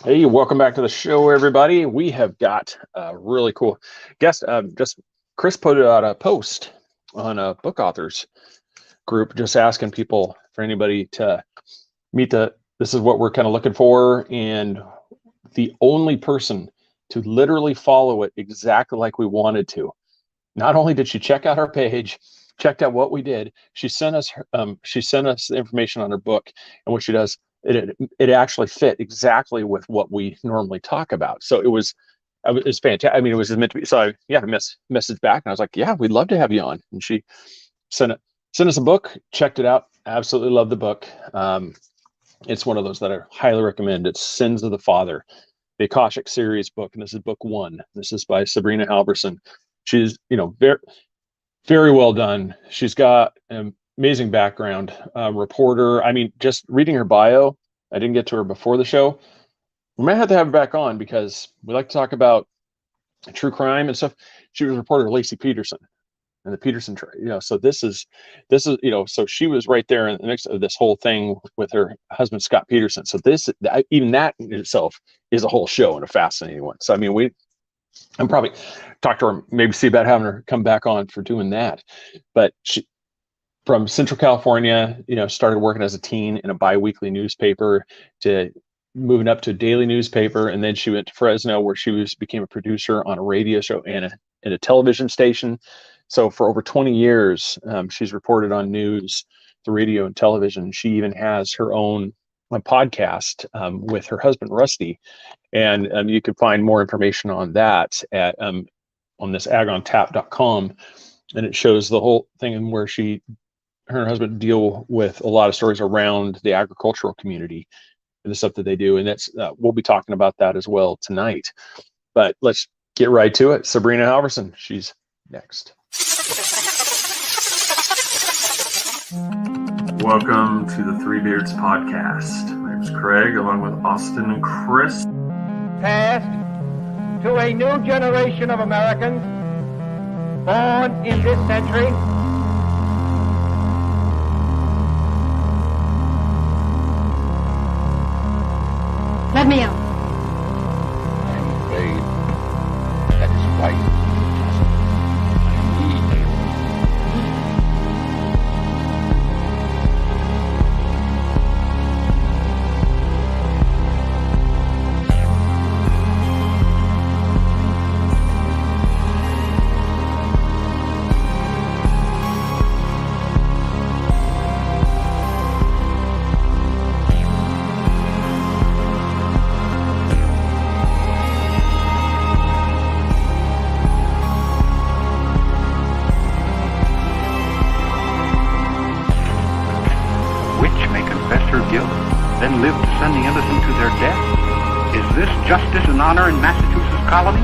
Hey, welcome back to the show, everybody. We have got a really cool guest. Just Chris put out a post on a book authors group, just asking people for anybody to meet this is what we're kind of looking for, and the only person to literally follow it exactly like we wanted to. Not only did she check out our page, checked out what we did, she sent us the information on her book, and what she does, it actually fit exactly with what we normally talk about. So it was fantastic. I mean, it was meant to be. So I messaged back, and I was like, "Yeah, we'd love to have you on." And she sent it, sent us a book, checked it out, absolutely loved the book. It's one of those that I highly recommend. It's Sins of the Father, the Akashic series book, and this is book one. This is by Sabrina Halvorson. She's, very, very well done. She's got an amazing background, reporter. I mean, just reading her bio, I didn't get to her before the show. We might have to have her back on because we like to talk about true crime and stuff. She was reporter Lacey Peterson and the Peterson, so this is, so she was right there in the mix of this whole thing with her husband, Scott Peterson. So even that in itself is a whole show and a fascinating one. So, I mean, I'm probably talk to her, maybe see about having her come back on for doing that. But she, from Central California, started working as a teen in a biweekly newspaper to moving up to a daily newspaper. And then she went to Fresno where became a producer on a radio show and a television station. So for over 20 years, she's reported on news, the radio and television. She even has her own podcast with her husband, Rusty. And you can find more information on that at on this agontap.com. And it shows the whole thing and where her and her husband deal with a lot of stories around the agricultural community and the stuff that they do. And that's we'll be talking about that as well tonight. But let's get right to it. Sabrina Halvorson, she's next. Welcome to the Three Beards podcast. My name's Craig, along with Austin and Chris. Passed to a new generation of Americans born in this century. Let me out. I'm afraid that is quite impossible. I need you. Then live to send the innocent to their death? Is this justice and honor in Massachusetts colony?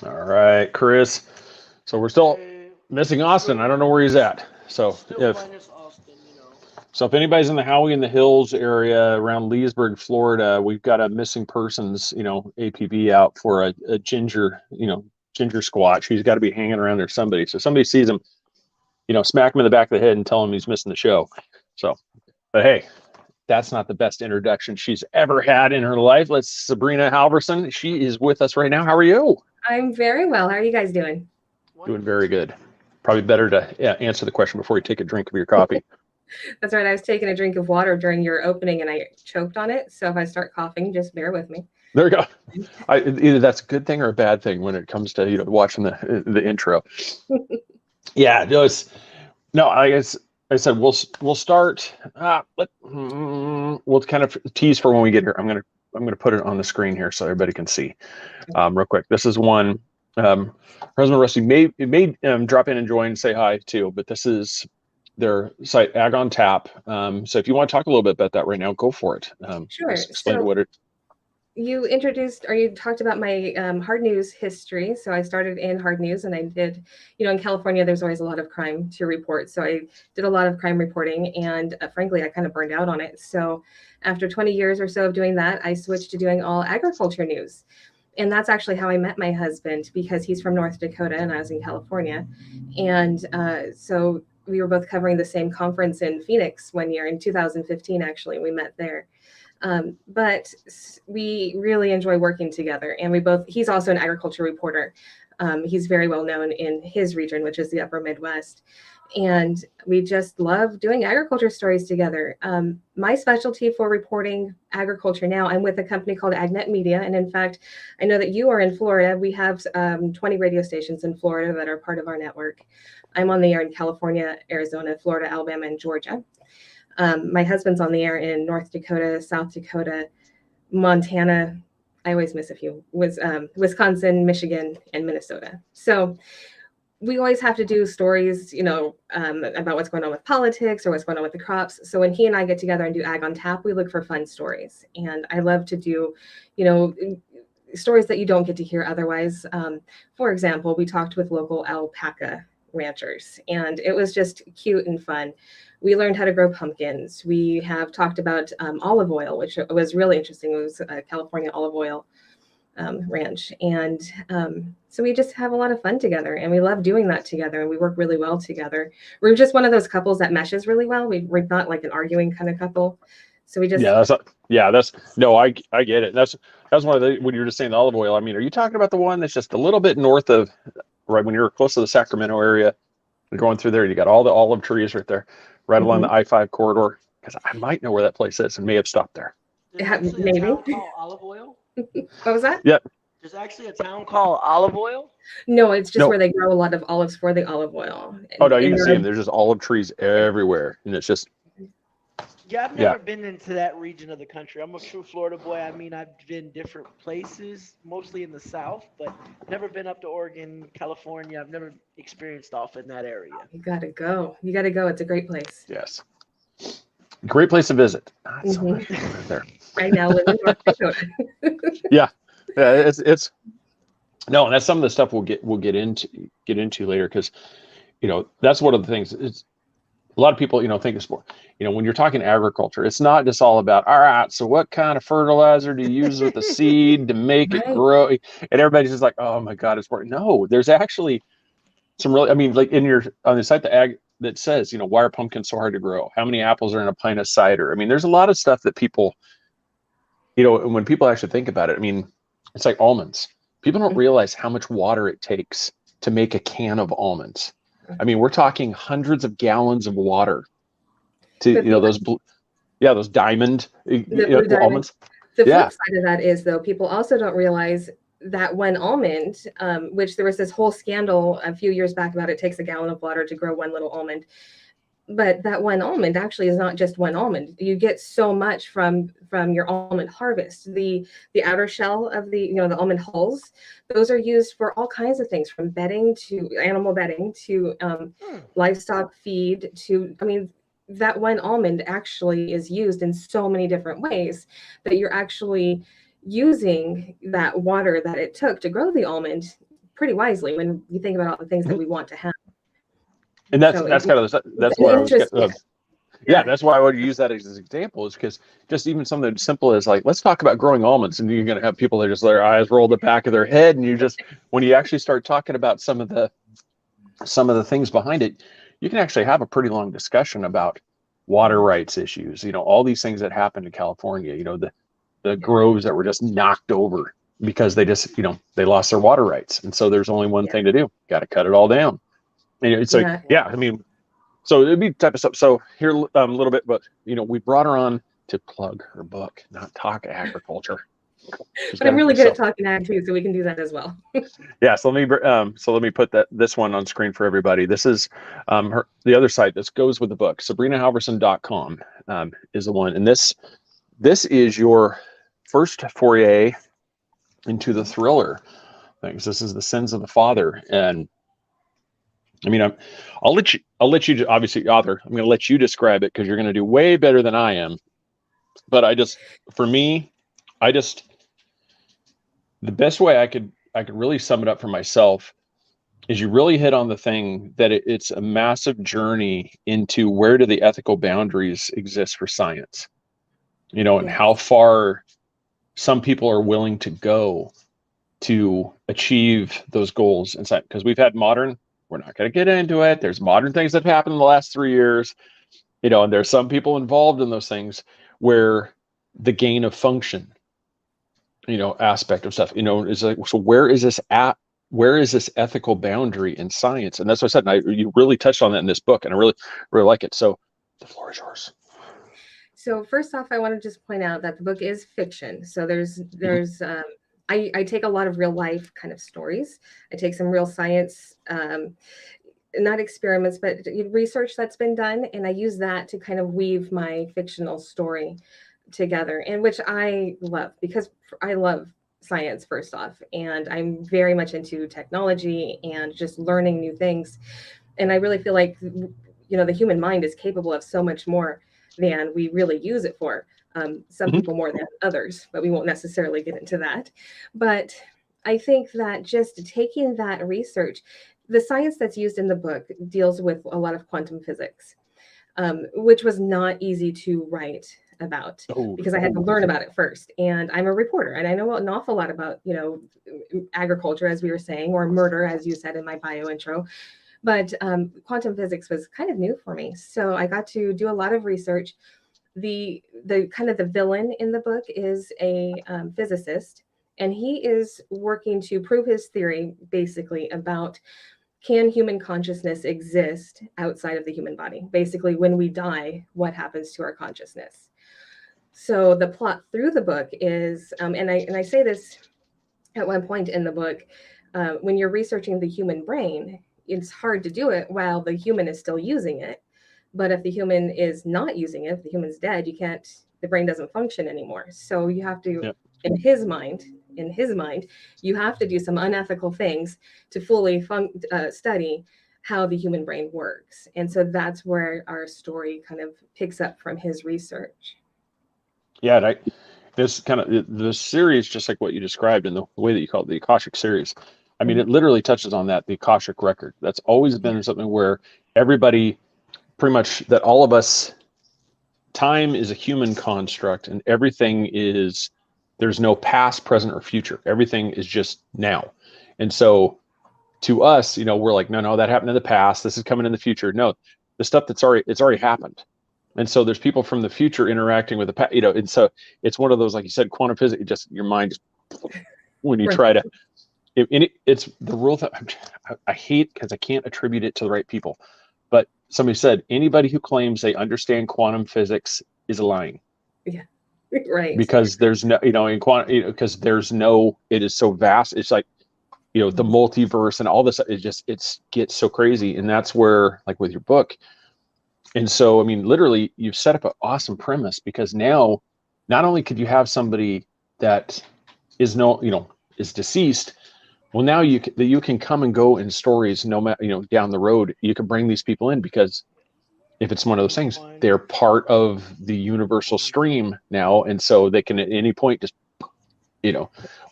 All right, Chris. So we're still missing Austin. I don't know where he's at. So if anybody's in the Howey in the Hills area around Leesburg, Florida, we've got a missing persons, APB out for a ginger squatch. He's got to be hanging around there somebody. So somebody sees him, smack him in the back of the head and tell him he's missing the show. So, but hey, that's not the best introduction she's ever had in her life. Let's Sabrina Halvorson. She is with us right now. How are you? I'm very well. How are you guys doing? Doing very good. Probably better to answer the question before you take a drink of your coffee. That's right. I was taking a drink of water during your opening and I choked on it. So if I start coughing, just bear with me. There we go. Either that's a good thing or a bad thing when it comes to watching the intro. Yeah, I said we'll start. We'll kind of tease for when we get here. I'm gonna put it on the screen here so everybody can see, real quick. This is one. Her husband Rusty may drop in and join and say hi too, but this is their site Ag on Tap. So if you want to talk a little bit about that right now, go for it. Sure. Explain what it. You talked about my hard news history. So I started in hard news and I did, in California, there's always a lot of crime to report. So I did a lot of crime reporting and frankly, I kind of burned out on it. So after 20 years or so of doing that, I switched to doing all agriculture news. And that's actually how I met my husband, because he's from North Dakota and I was in California. And so we were both covering the same conference in Phoenix one year in 2015, actually. We met there. But we really enjoy working together. And he's also an agriculture reporter. He's very well known in his region, which is the upper Midwest. And we just love doing agriculture stories together. My specialty for reporting agriculture now, I'm with a company called AgNet Media. And in fact, I know that you are in Florida. We have 20 radio stations in Florida that are part of our network. I'm on the air in California, Arizona, Florida, Alabama, and Georgia. My husband's on the air in North Dakota, South Dakota, Montana. I always miss a few. Wisconsin, Michigan, and Minnesota. So we always have to do stories, about what's going on with politics or what's going on with the crops. So when he and I get together and do Ag on Tap, we look for fun stories. And I love to do, stories that you don't get to hear otherwise. For example, we talked with local alpaca ranchers, and it was just cute and fun. We learned how to grow pumpkins. We have talked about olive oil, which was really interesting. It was a California olive oil ranch. And so we just have a lot of fun together, and we love doing that together, and we work really well together. We're just one of those couples that meshes really well. We're not like an arguing kind of couple. So we just I get it. That's one of the, when you're just saying the olive oil, I mean, are you talking about the one that's just a little bit north of, right when you're close to the Sacramento area, you're going through there, you got all the olive trees right there, right along the I-5 corridor? Because I might know where that place is and may have stopped there. Maybe. Called Olive Oil? What was that? Yeah. There's actually a town called Olive Oil? No, it's just where they grow a lot of olives for the olive oil. Oh, no, you can see them. There's just olive trees everywhere. And it's just. Yeah, I've never been into that region of the country. I'm a true Florida boy. I mean, I've been different places, mostly in the South, but never been up to Oregon, California. I've never experienced off in that area. You gotta go. It's a great place. Yes. Great place to visit. Not so much right there. Right now, live in North Dakota. Yeah, it's no, and that's some of the stuff we'll get into later, because that's one of the things. It's a lot of people think it's more, when you're talking agriculture, it's not just all about, all right, so what kind of fertilizer do you use with the seed to make it grow, and everybody's just like, oh my God, it's boring. No, there's actually some really, I mean, like on the site, the ag that says, why are pumpkins so hard to grow? How many apples are in a pint of cider? I mean, there's a lot of stuff that people, when people actually think about it, I mean, it's like almonds. People don't realize how much water it takes to make a can of almonds. I mean, we're talking hundreds of gallons of water to, those diamond, almonds. The flip side of that is, though, people also don't realize that one almond, which there was this whole scandal a few years back about it takes a gallon of water to grow one little almond. But that one almond actually is not just one almond. You get so much from your almond harvest. The outer shell of the almond hulls, those are used for all kinds of things, from bedding to animal bedding to livestock feed to, I mean, that one almond actually is used in so many different ways that you're actually using that water that it took to grow the almond pretty wisely when you think about all the things that we want to have. And that's kind of that's why I was that's why I would use that as an example, is because just even something as simple as, like, let's talk about growing almonds, and you're going to have people that just their eyes roll the back of their head, and you just, when you actually start talking about some of the things behind it, you can actually have a pretty long discussion about water rights issues, all these things that happened in California, the groves that were just knocked over because they just, they lost their water rights. And so there's only one thing to do. Got to cut it all down. And it's like, I mean, so it'd be type of stuff. So here a little bit, but we brought her on to plug her book, not talk agriculture. But I'm really good at talking ag too, so we can do that as well. So let me put this one on screen for everybody. This is the other site that goes with the book. SabrinaHalvorson.com is the one, and this is your first foray into the thriller things. This is The Sins of the Father, and I mean, I'll let you obviously, author, I'm going to let you describe it because you're going to do way better than I am. But the best way I could really sum it up for myself is you really hit on the thing that it's a massive journey into where do the ethical boundaries exist for science, and how far some people are willing to go to achieve those goals inside. Because we've had modern, we're not going to get into it. There's modern things that have happened in the last 3 years, and there's some people involved in those things where the gain of function, aspect of stuff, is like, so where is this at? Where is this ethical boundary in science? And that's what I said. And you really touched on that in this book, and I really, really like it. So the floor is yours. So first off, I want to just point out that the book is fiction. So I take a lot of real life kind of stories. I take some real science, not experiments, but research that's been done. And I use that to kind of weave my fictional story together, and which I love, because I love science first off, and I'm very much into technology and just learning new things. And I really feel like, the human mind is capable of so much more than we really use it for. Some people more than others, but we won't necessarily get into that. But I think that just taking that research, the science that's used in the book deals with a lot of quantum physics, which was not easy to write about because I had to learn about it first. And I'm a reporter, and I know an awful lot about, agriculture, as we were saying, or murder, as you said in my bio intro. But quantum physics was kind of new for me. So I got to do a lot of research. The kind of the villain in the book is a physicist, and he is working to prove his theory basically about, can human consciousness exist outside of the human body? Basically, when we die, what happens to our consciousness? So the plot through the book is, and I say this at one point in the book, when you're researching the human brain, it's hard to do it while the human is still using it. But if the human is not using it, if the human's dead, the brain doesn't function anymore. So you have to, in his mind, you have to do some unethical things to fully study how the human brain works. And so that's where our story kind of picks up from his research. Yeah, this kind of the series, just like what you described, and the way that you call it the Akashic series. I mean, it literally touches on that, the Akashic record. That's always been something where everybody, pretty much, that all of us, time is a human construct, and everything is, there's no past, present, or future. Everything is just now. And so to us, we're like, no, that happened in the past. This is coming in the future. No, the stuff it's already happened. And so there's people from the future interacting with the past, and so it's one of those, like you said, quantum physics, just your mind just, when you try to, it's the rule that I hate, because I can't attribute it to the right people. But somebody said, anybody who claims they understand quantum physics is lying. Yeah, right. Because there's no, in quantum, because there's no, it is so vast. It's like, the multiverse and all this, it gets so crazy. And that's where, like with your book. And so, I mean, literally, you've set up an awesome premise, because now, not only could you have somebody that is is deceased, well, now you can come and go in stories, no matter, down the road, you can bring these people in, because if it's one of those things, they're part of the universal stream now. And so they can at any point just,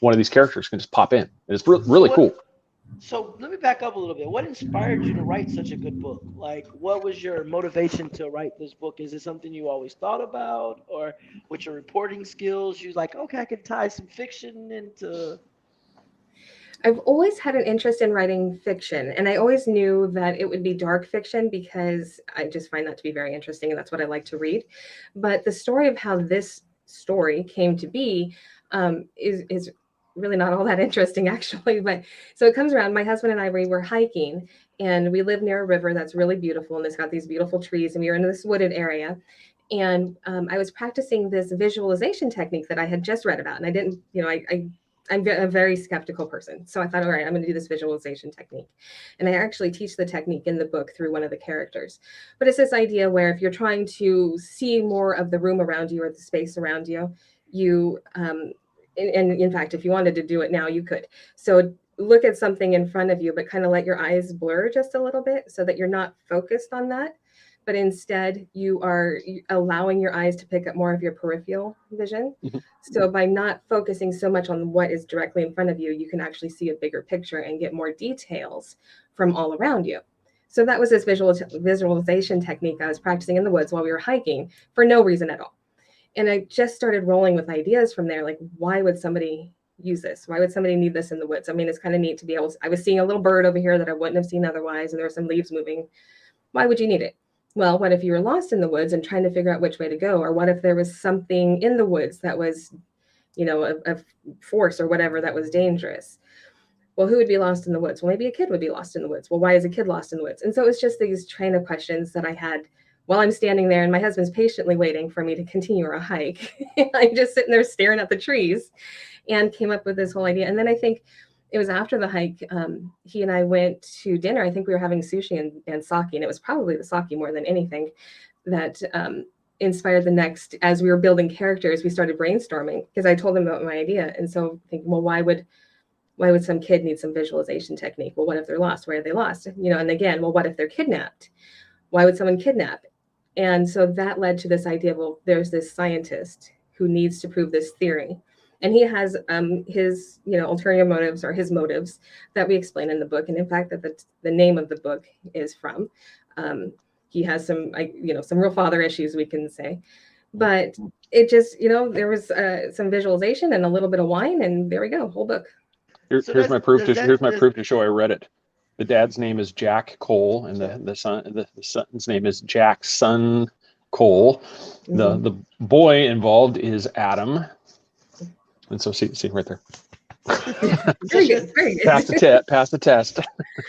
one of these characters can just pop in. And it's really cool. So let me back up a little bit. What inspired you to write such a good book? Like, what was your motivation to write this book? Is it something you always thought about, or with your reporting skills, you're like, okay, I can tie some fiction into... I've always had an interest in writing fiction, and I always knew that it would be dark fiction, because I just find that to be very interesting, and that's what I like to read. But the story of how this story came to be is really not all that interesting, actually. But so it comes around, my husband and I, we were hiking, and we live near a river that's really beautiful, and it's got these beautiful trees, and we were in this wooded area. And I was practicing this visualization technique that I had just read about, and I didn't, I'm a very skeptical person. So I thought, all right, I'm going to do this visualization technique. And I actually teach the technique in the book through one of the characters. But it's this idea where if you're trying to see more of the room around you or the space around you, and in fact, if you wanted to do it now, you could. So look at something in front of you, but kind of let your eyes blur just a little bit so that you're not focused on that. But instead, you are allowing your eyes to pick up more of your peripheral vision. Mm-hmm. So by not focusing so much on what is directly in front of you, you can actually see a bigger picture and get more details from all around you. So that was this visualization technique I was practicing in the woods while we were hiking for no reason at all. And I just started rolling with ideas from there. Like, why would somebody, use this? Why would somebody need this in the woods? I mean, it's kind of neat to be able to, I was seeing a little bird over here that I wouldn't have seen otherwise, and there were some leaves moving. Why would you need it? Well, what if you were lost in the woods and trying to figure out which way to go? Or what if there was something in the woods that was, a force or whatever that was dangerous? Well, who would be lost in the woods? Well, maybe a kid would be lost in the woods. Well, why is a kid lost in the woods? And so it was just these train of questions that I had while I'm standing there, and my husband's patiently waiting for me to continue our hike. I'm just sitting there staring at the trees, and came up with this whole idea. And then I think it was after the hike, he and I went to dinner. I think we were having sushi and sake, and it was probably the sake more than anything that inspired the next. As we were building characters, we started brainstorming because I told him about my idea. And so thinking, well, why would some kid need some visualization technique? Well, what if they're lost? Why are they lost? And again, well, what if they're kidnapped? Why would someone kidnap? And so that led to this idea of, well, there's this scientist who needs to prove this theory. And he has his, ulterior motives, or his motives, that we explain in the book. And in fact, that the name of the book is from. He has some, some real father issues, we can say. But it just, there was some visualization and a little bit of wine, and there we go, whole book. Here's my proof to show I read it. The dad's name is Jack Cole, and the son's name is Jackson Cole. Mm-hmm. The boy involved is Adam. And so see right there. Very good. Very good. Pass the test.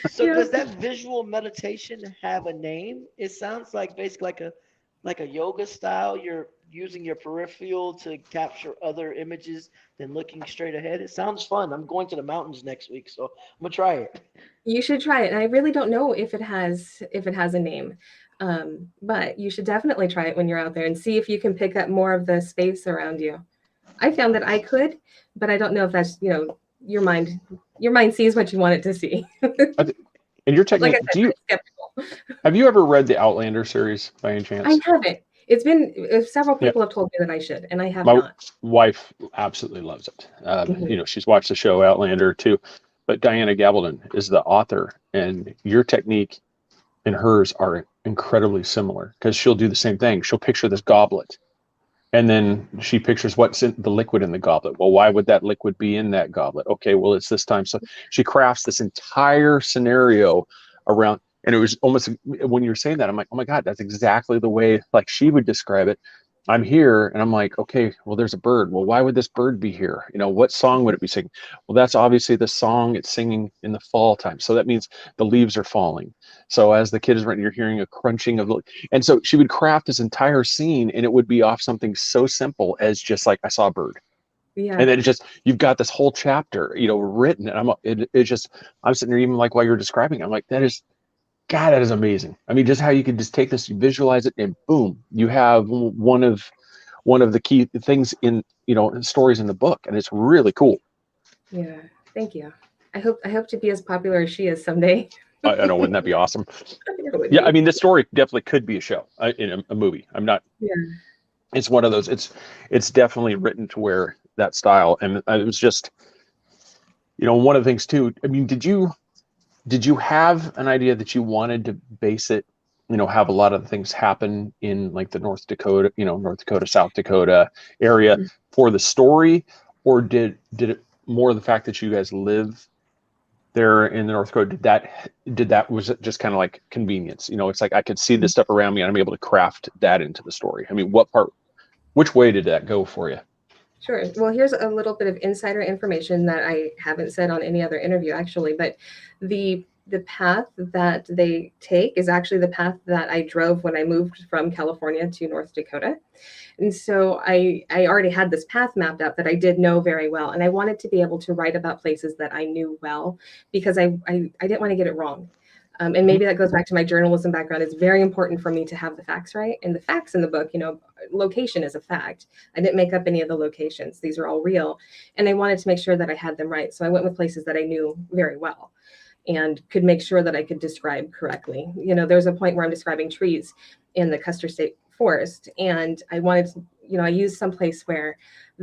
So does that visual meditation have a name? It sounds like basically like a yoga style. You're using your peripheral to capture other images than looking straight ahead. It sounds fun. I'm going to the mountains next week, so I'm gonna try it. You should try it. And I really don't know if it has a name, but you should definitely try it when you're out there and see if you can pick up more of the space around you. I found that I could, but I don't know if that's, your mind sees what you want it to see. And your technique, like I said, skeptical. Have you ever read the Outlander series by any chance? I haven't. It's been several people have told me that I should, and I have not. My wife absolutely loves it. She's watched the show Outlander too. But Diana Gabaldon is the author, and your technique and hers are incredibly similar, because she'll do the same thing. She'll picture this goblet, and then she pictures what's in the liquid in the goblet. Well, why would that liquid be in that goblet? Okay, well, it's this time. So she crafts this entire scenario around. And it was almost, when you were saying that, I'm like, oh my God, that's exactly the way like she would describe it. I'm here, and I'm like, okay, well, there's a bird. Well, why would this bird be here? What song would it be singing? Well, that's obviously the song it's singing in the fall time. So that means the leaves are falling. So as the kid is writing, you're hearing a crunching of, and so she would craft this entire scene, and it would be off something so simple as just like, I saw a bird. Yeah. And then you've got this whole chapter, written, and I'm sitting there, even like while you're describing it, I'm like, that is amazing. I mean, just how you can just take this, you visualize it, and boom, you have one of the key things in, stories in the book, and it's really cool. Yeah, thank you. I hope to be as popular as she is someday. I know, wouldn't that be awesome? Yeah, I mean, this story definitely could be a show, in a movie. I'm not. Yeah. It's one of those. It's definitely written to where that style, and it was just, one of the things too. I mean, did you have an idea that you wanted to base it, have a lot of things happen in like the North Dakota, South Dakota area for the story, or did it more the fact that you guys live there in the North Dakota? Was it just kind of like convenience? It's like I could see this stuff around me, and I'm able to craft that into the story. I mean, which way did that go for you? Sure. Well, here's a little bit of insider information that I haven't said on any other interview, actually, but the path that they take is actually the path that I drove when I moved from California to North Dakota. And so I already had this path mapped out that I did know very well. And I wanted to be able to write about places that I knew well, because I didn't want to get it wrong. And maybe that goes back to my journalism background. It's very important for me to have the facts right. And the facts in the book, location is a fact. I didn't make up any of the locations. These are all real. And I wanted to make sure that I had them right. So I went with places that I knew very well and could make sure that I could describe correctly. There's a point where I'm describing trees in the Custer State Forest. And I wanted to, I used some place where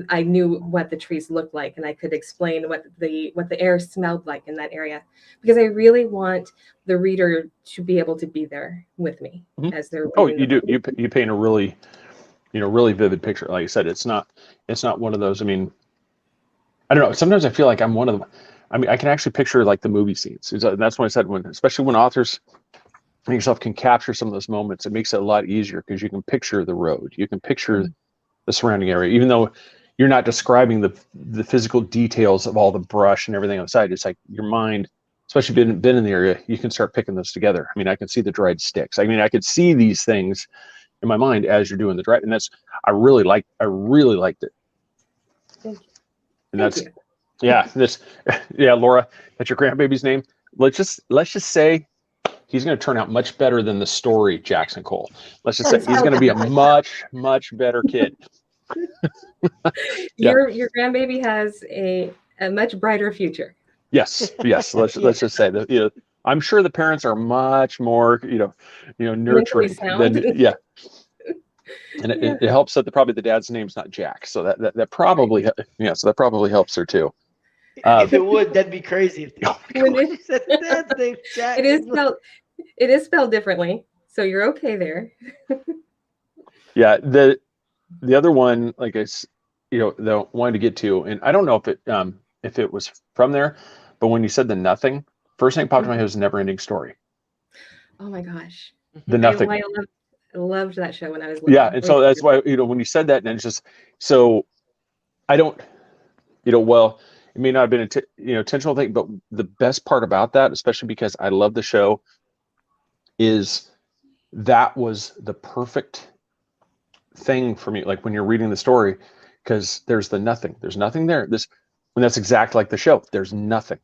I knew what the trees looked like, and I could explain what the air smelled like in that area, because I really want the reader to be able to be there with me as they're. Oh, you do. You paint a really, really vivid picture. Like I said, it's not one of those. I mean, I don't know. Sometimes I feel like I'm one of them. I mean, I can actually picture like the movie scenes. That's what I said, especially when authors yourself can capture some of those moments, it makes it a lot easier because you can picture the road, you can picture the surrounding area, even though you're not describing the physical details of all the brush and everything outside. It's like your mind, especially been in the area, you can start picking those together. I mean, I can see the dried sticks. I mean, I could see these things in my mind as you're doing the drive, and I really liked it. Thank you. And that's yeah, Laura, that's your grandbaby's name. Let's just say he's going to turn out much better than the story Jackson Cole. Let's just say he's going to be a much better kid. Your grandbaby has a much brighter future. Yes. Let's just say that, I'm sure the parents are much more, nurturing than, and it helps that probably the dad's name's not Jack, so that probably helps her too. If it would, that'd be crazy. If they said the dad's name Jack. It is spelled differently, so you're okay there. Yeah, the other one, like the wanted to get to, and I don't know if it was from there, but when you said the nothing, first thing popped in my head was Never Ending Story. Oh my gosh, the nothing. I loved that show when I was little. Yeah, and so that's why when you said that, and it's just so I don't, well, it may not have been an intentional thing, but the best part about that, especially because I love the show, is that was the perfect thing for me. Like when you're reading the story, because there's nothing there. When that's exactly like the show. There's nothing.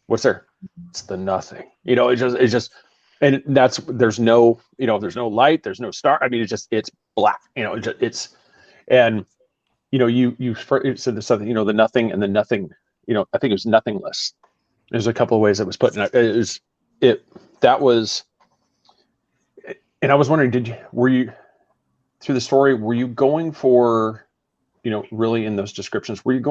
What's there? It's the nothing. It's just, and there's no light. There's no star. I mean, it's black. And you said this something. The nothing and the nothing. I think it was nothingless. There's a couple of ways it was put. That was. And I was wondering, were you through the story? Were you going for, really in those descriptions? Were you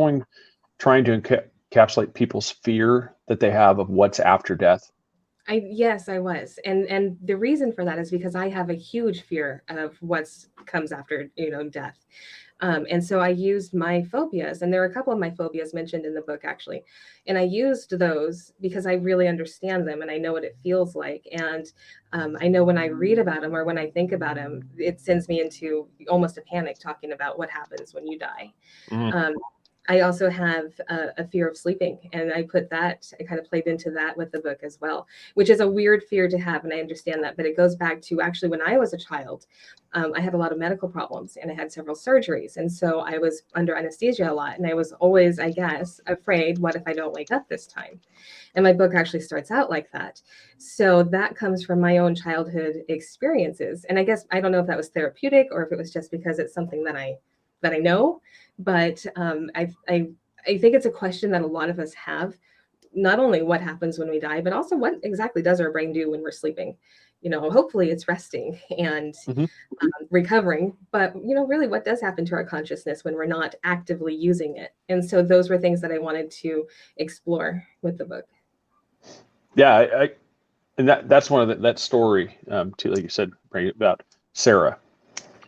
trying to encapsulate people's fear that they have of what's after death? Yes, I was, and the reason for that is because I have a huge fear of what comes after death, and so I used my phobias, and there are a couple of my phobias mentioned in the book actually, and I used those because I really understand them and I know what it feels like, and I know when I read about them or when I think about them, it sends me into almost a panic talking about what happens when you die. Mm-hmm. I also have a fear of sleeping, and I kind of played into that with the book as well, which is a weird fear to have, and I understand that, but it goes back to actually when I was a child, I had a lot of medical problems, and I had several surgeries, and so I was under anesthesia a lot, and I was always, I guess, afraid, what if I don't wake up this time? And my book actually starts out like that. So that comes from my own childhood experiences, and I guess, I don't know if that was therapeutic or if it was just because it's something that I know, but I think it's a question that a lot of us have, not only what happens when we die, but also what exactly does our brain do when we're sleeping? Hopefully it's resting and recovering, but really what does happen to our consciousness when we're not actively using it? And so those were things that I wanted to explore with the book. Yeah, and that's one of that story too, like you said, right, about Sarah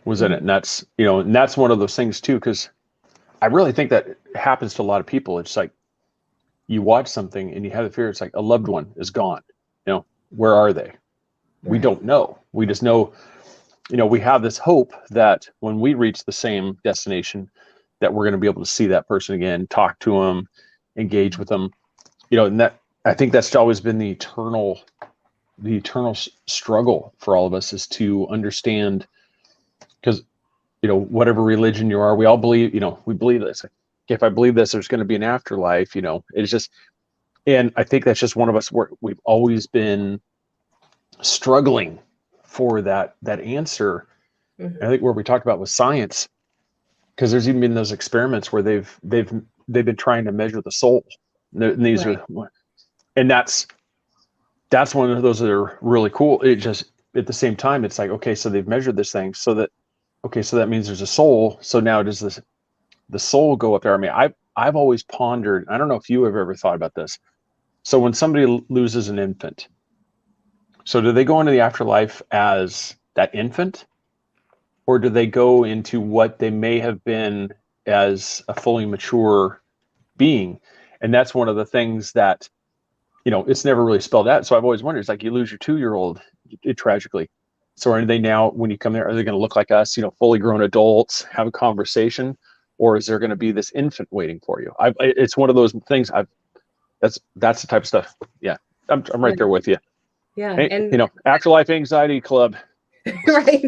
was in it, and that's and that's one of those things too, because I really think that happens to a lot of people. It's like you watch something and you have the fear. It's like a loved one is gone. Where are they? Right. We don't know. We just know. We have this hope that when we reach the same destination, that we're going to be able to see that person again, talk to them, engage with them. And that I think that's always been the eternal struggle for all of us, is to understand. Because, whatever religion you are, we all believe, we believe this. If I believe this, there's going to be an afterlife, it's just, and I think that's just one of us where we've always been struggling for that answer. Mm-hmm. I think where we talked about with science, because there's even been those experiments where they've been trying to measure the soul. And these right. And that's one of those that are really cool. It just, at the same time, it's like, okay, so they've measured this thing so that means there's a soul. So now does the soul go up there? I mean, I've always pondered, I don't know if you have ever thought about this. So when somebody loses an infant, so do they go into the afterlife as that infant, or do they go into what they may have been as a fully mature being. And that's one of the things that, it's never really spelled out. So I've always wondered, it's like you lose your 2-year-old tragically. So are they now, when you come there, are they going to look like us, fully grown adults, have a conversation, or is there going to be this infant waiting for you? It's one of those things that's the type of stuff. Yeah. I'm right there with you. Yeah. Hey, And Afterlife Anxiety Club. right.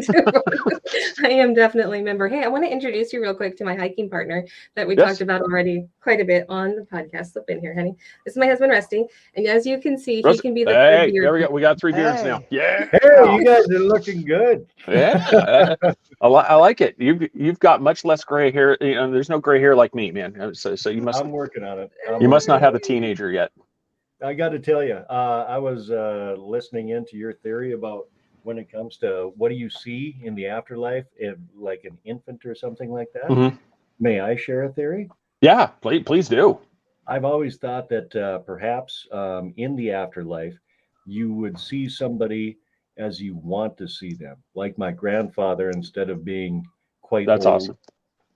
I am definitely a member. Hey, I want to introduce you real quick to my hiking partner that we talked about already quite a bit on the podcast. Slip in here, honey. This is my husband, Rusty. And as you can see, he can be the hey, beard. there we go. We got 3 beards now. Yeah. Hey, you guys are looking good. Yeah. I like it. You've got much less gray hair. There's no gray hair like me, man. So you must. I'm working on it. You must not have the teenager yet. I got to tell you, I was listening into your theory about when it comes to what do you see in the afterlife, if like an infant or something like that. Mm-hmm. May I share a theory? Yeah, please do. I've always thought that perhaps in the afterlife, you would see somebody as you want to see them. Like my grandfather, instead of being quite That's old, awesome.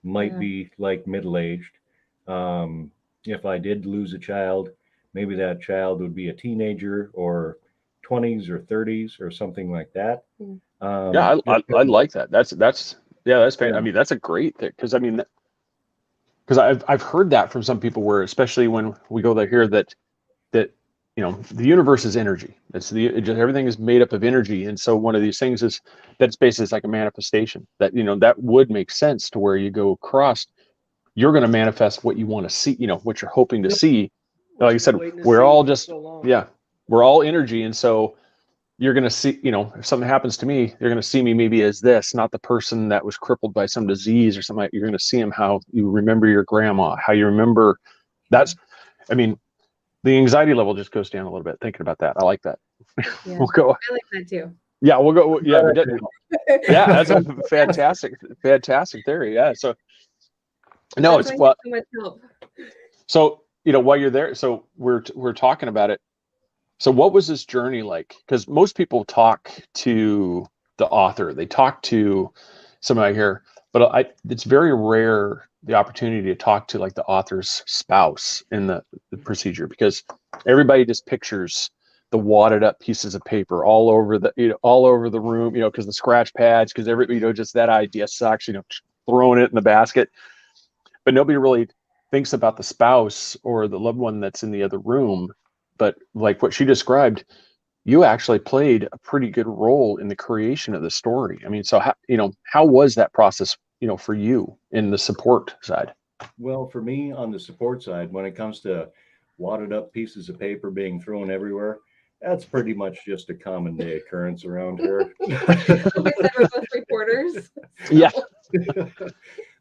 might be like middle-aged. If I did lose a child, maybe that child would be a teenager or 20s or 30s or something like that. Yeah, I like that. That's Yeah. I mean, that's a great thing, because I've heard that from some people, where especially when we go there here, that the universe is energy. Everything is made up of energy, and so one of these things is that it's basically like a manifestation. That that would make sense to where you go across, you're going to manifest what you want to see, what you're hoping to see. Like I said, we're all just we're all energy, and so you're going to see, if something happens to me, you're going to see me maybe as this, not the person that was crippled by some disease or something. You're going to see him how you remember your grandma, how you remember. The anxiety level just goes down a little bit thinking about that. I like that. Yeah. We'll go. I like that too. Yeah, we'll go. Yeah, yeah, that's a fantastic theory. Yeah. So no, That's it's why I need so much help. So while you're there, so we're talking about it. So what was this journey like? Because most people talk to the author, they talk to somebody here, but it's very rare the opportunity to talk to like the author's spouse in the procedure, because everybody just pictures the wadded up pieces of paper all over the room, because the scratch pads, because everybody, just that idea sucks, throwing it in the basket, but nobody really thinks about the spouse or the loved one that's in the other room. But like what she described, you actually played a pretty good role in the creation of the story. I mean, so how was that process, for you in the support side? Well, for me on the support side, when it comes to wadded up pieces of paper being thrown everywhere, that's pretty much just a common day occurrence around here. Like I said, we're both reporters. Yeah.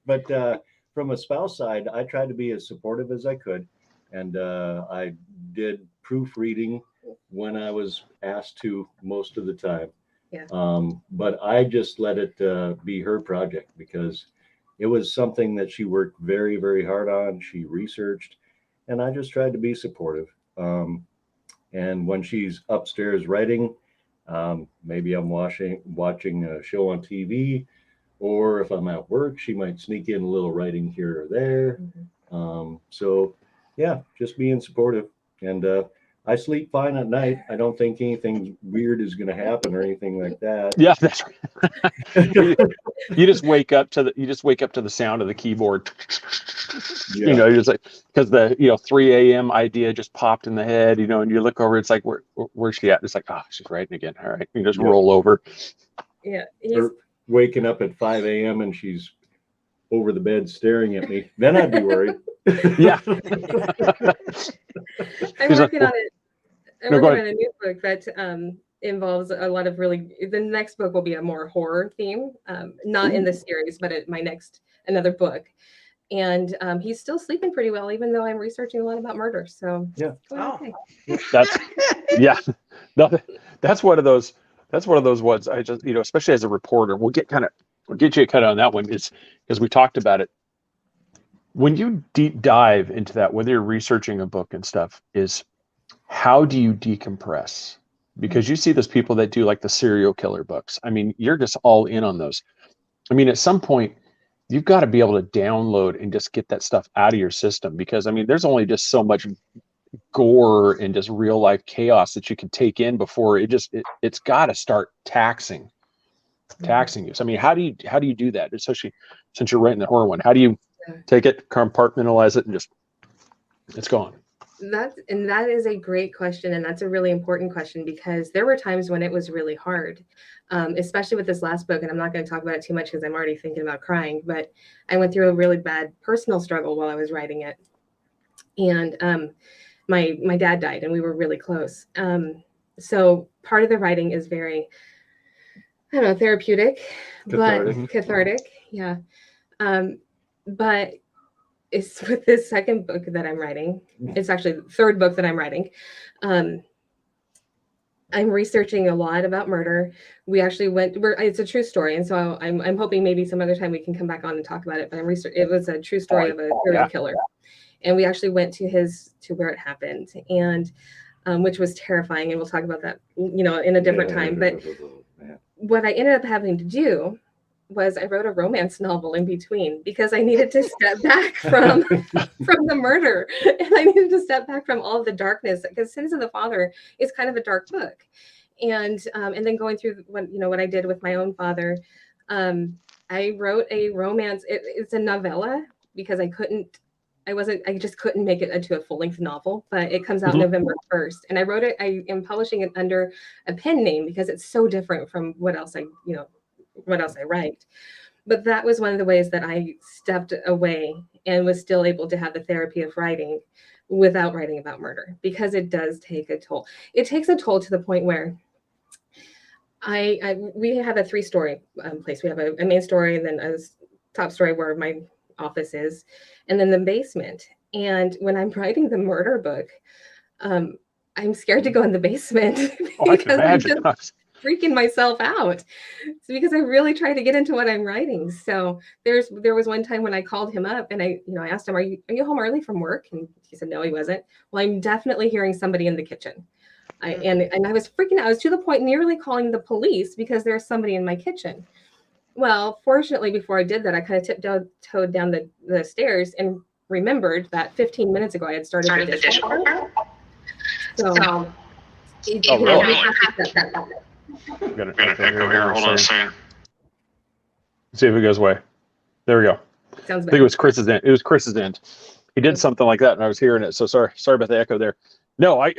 But from a spouse side, I tried to be as supportive as I could. And I did proofreading when I was asked to most of the time. Yeah. But I just let it be her project, because it was something that she worked very, very hard on. She researched, and I just tried to be supportive. And when she's upstairs writing, maybe I'm watching a show on TV, or if I'm at work, she might sneak in a little writing here or there. Mm-hmm. So yeah, just being supportive. And I sleep fine at night. I don't think anything weird is going to happen or anything like that. Yeah, that's right. you just wake up to the sound of the keyboard. Yeah. You're just like, because the 3 a.m. idea just popped in the head, and you look over, it's like, where's she at? It's like, oh, she's writing again. All right, you just roll over. Yeah. Or waking up at 5 a.m. and she's over the bed staring at me. Then I'd be worried. Yeah. I'm working on it. I'm working on a new book that involves a lot of the next book will be a more horror theme, not in this series, but another book. And he's still sleeping pretty well, even though I'm researching a lot about murder. So yeah. Okay. That's one of those ones I just, especially as a reporter, we'll get you kind of on that one, is because we talked about it. When you deep dive into that, whether you're researching a book and stuff, is how do you decompress? Because you see those people that do like the serial killer books. I mean, you're just all in on those. I mean, at some point, you've got to be able to download and just get that stuff out of your system, because I mean, there's only just so much gore and just real life chaos that you can take in before it's got to start taxing you. So I mean, how do you do that, especially since you're writing the horror one? How do you take it, compartmentalize it, and just it's gone? That is a great question, and that's a really important question, because there were times when it was really hard, especially with this last book. And I'm not going to talk about it too much because I'm already thinking about crying. But I went through a really bad personal struggle while I was writing it, and my dad died, and we were really close. So part of the writing is very, I don't know, therapeutic, but cathartic. Yeah. But it's with this second book that I'm writing. It's actually the third book that I'm writing. I'm researching a lot about murder. We actually it's a true story. And so I'm hoping maybe some other time we can come back on and talk about it. But it was a true story of a serial killer. And we actually went to where it happened, and which was terrifying. And we'll talk about that, in a different time. But what I ended up having to do was I wrote a romance novel in between, because I needed to step back from the murder, and I needed to step back from all of the darkness, because Sins of the Father is kind of a dark book. And then going through what I did with my own father, I wrote a romance. It's a novella, because I just couldn't make it into a full-length novel, but it comes out November 1st. And I wrote it, I am publishing it under a pen name, because it's so different from what else I write. But that was one of the ways that I stepped away and was still able to have the therapy of writing without writing about murder, because it does take a toll. It takes a toll to the point where we have a 3-story place. We have a main story, and then a top story where my office is, and then the basement. And when I'm writing the murder book, I'm scared to go in the basement because I'm just freaking myself out. It's because I really try to get into what I'm writing. So there was one time when I called him up, and I asked him, are you home early from work? And he said, no, he wasn't. Well, I'm definitely hearing somebody in the kitchen. And I was freaking out. I was to the point nearly calling the police because there's somebody in my kitchen. Well, fortunately, before I did that, I kind of tiptoed down the stairs and remembered that 15 minutes ago I had started the dishwasher. So, really? I'm gonna echo here. Hold on a second. See if it goes away. There we go. Sounds I think it was Chris's end. It was Chris's end. He did something like that, and I was hearing it. So sorry about the echo there. No, I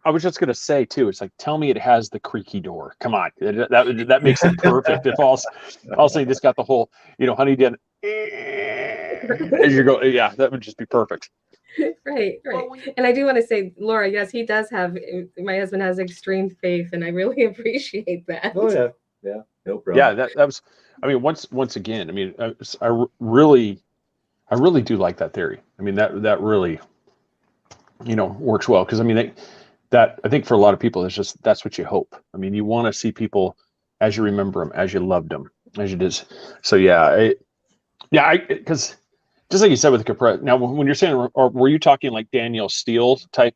was just gonna say too. It's like, tell me it has the creaky door. Come on, that makes it perfect. If also you just got the whole, honey did as you go. Yeah, that would just be perfect. Right. And I do want to say, Laura, yes, he does have. My husband has extreme faith, and I really appreciate that. Oh yeah, no problem. Yeah, that was. I mean, once again, I mean, I really do like that theory. I mean, that really, works well, because I mean that I think for a lot of people, that's what you hope. I mean, you want to see people as you remember them, as you loved them, as you did. So because just like you said with the compressed. Now, when you're saying, or were you talking like Danielle Steele type,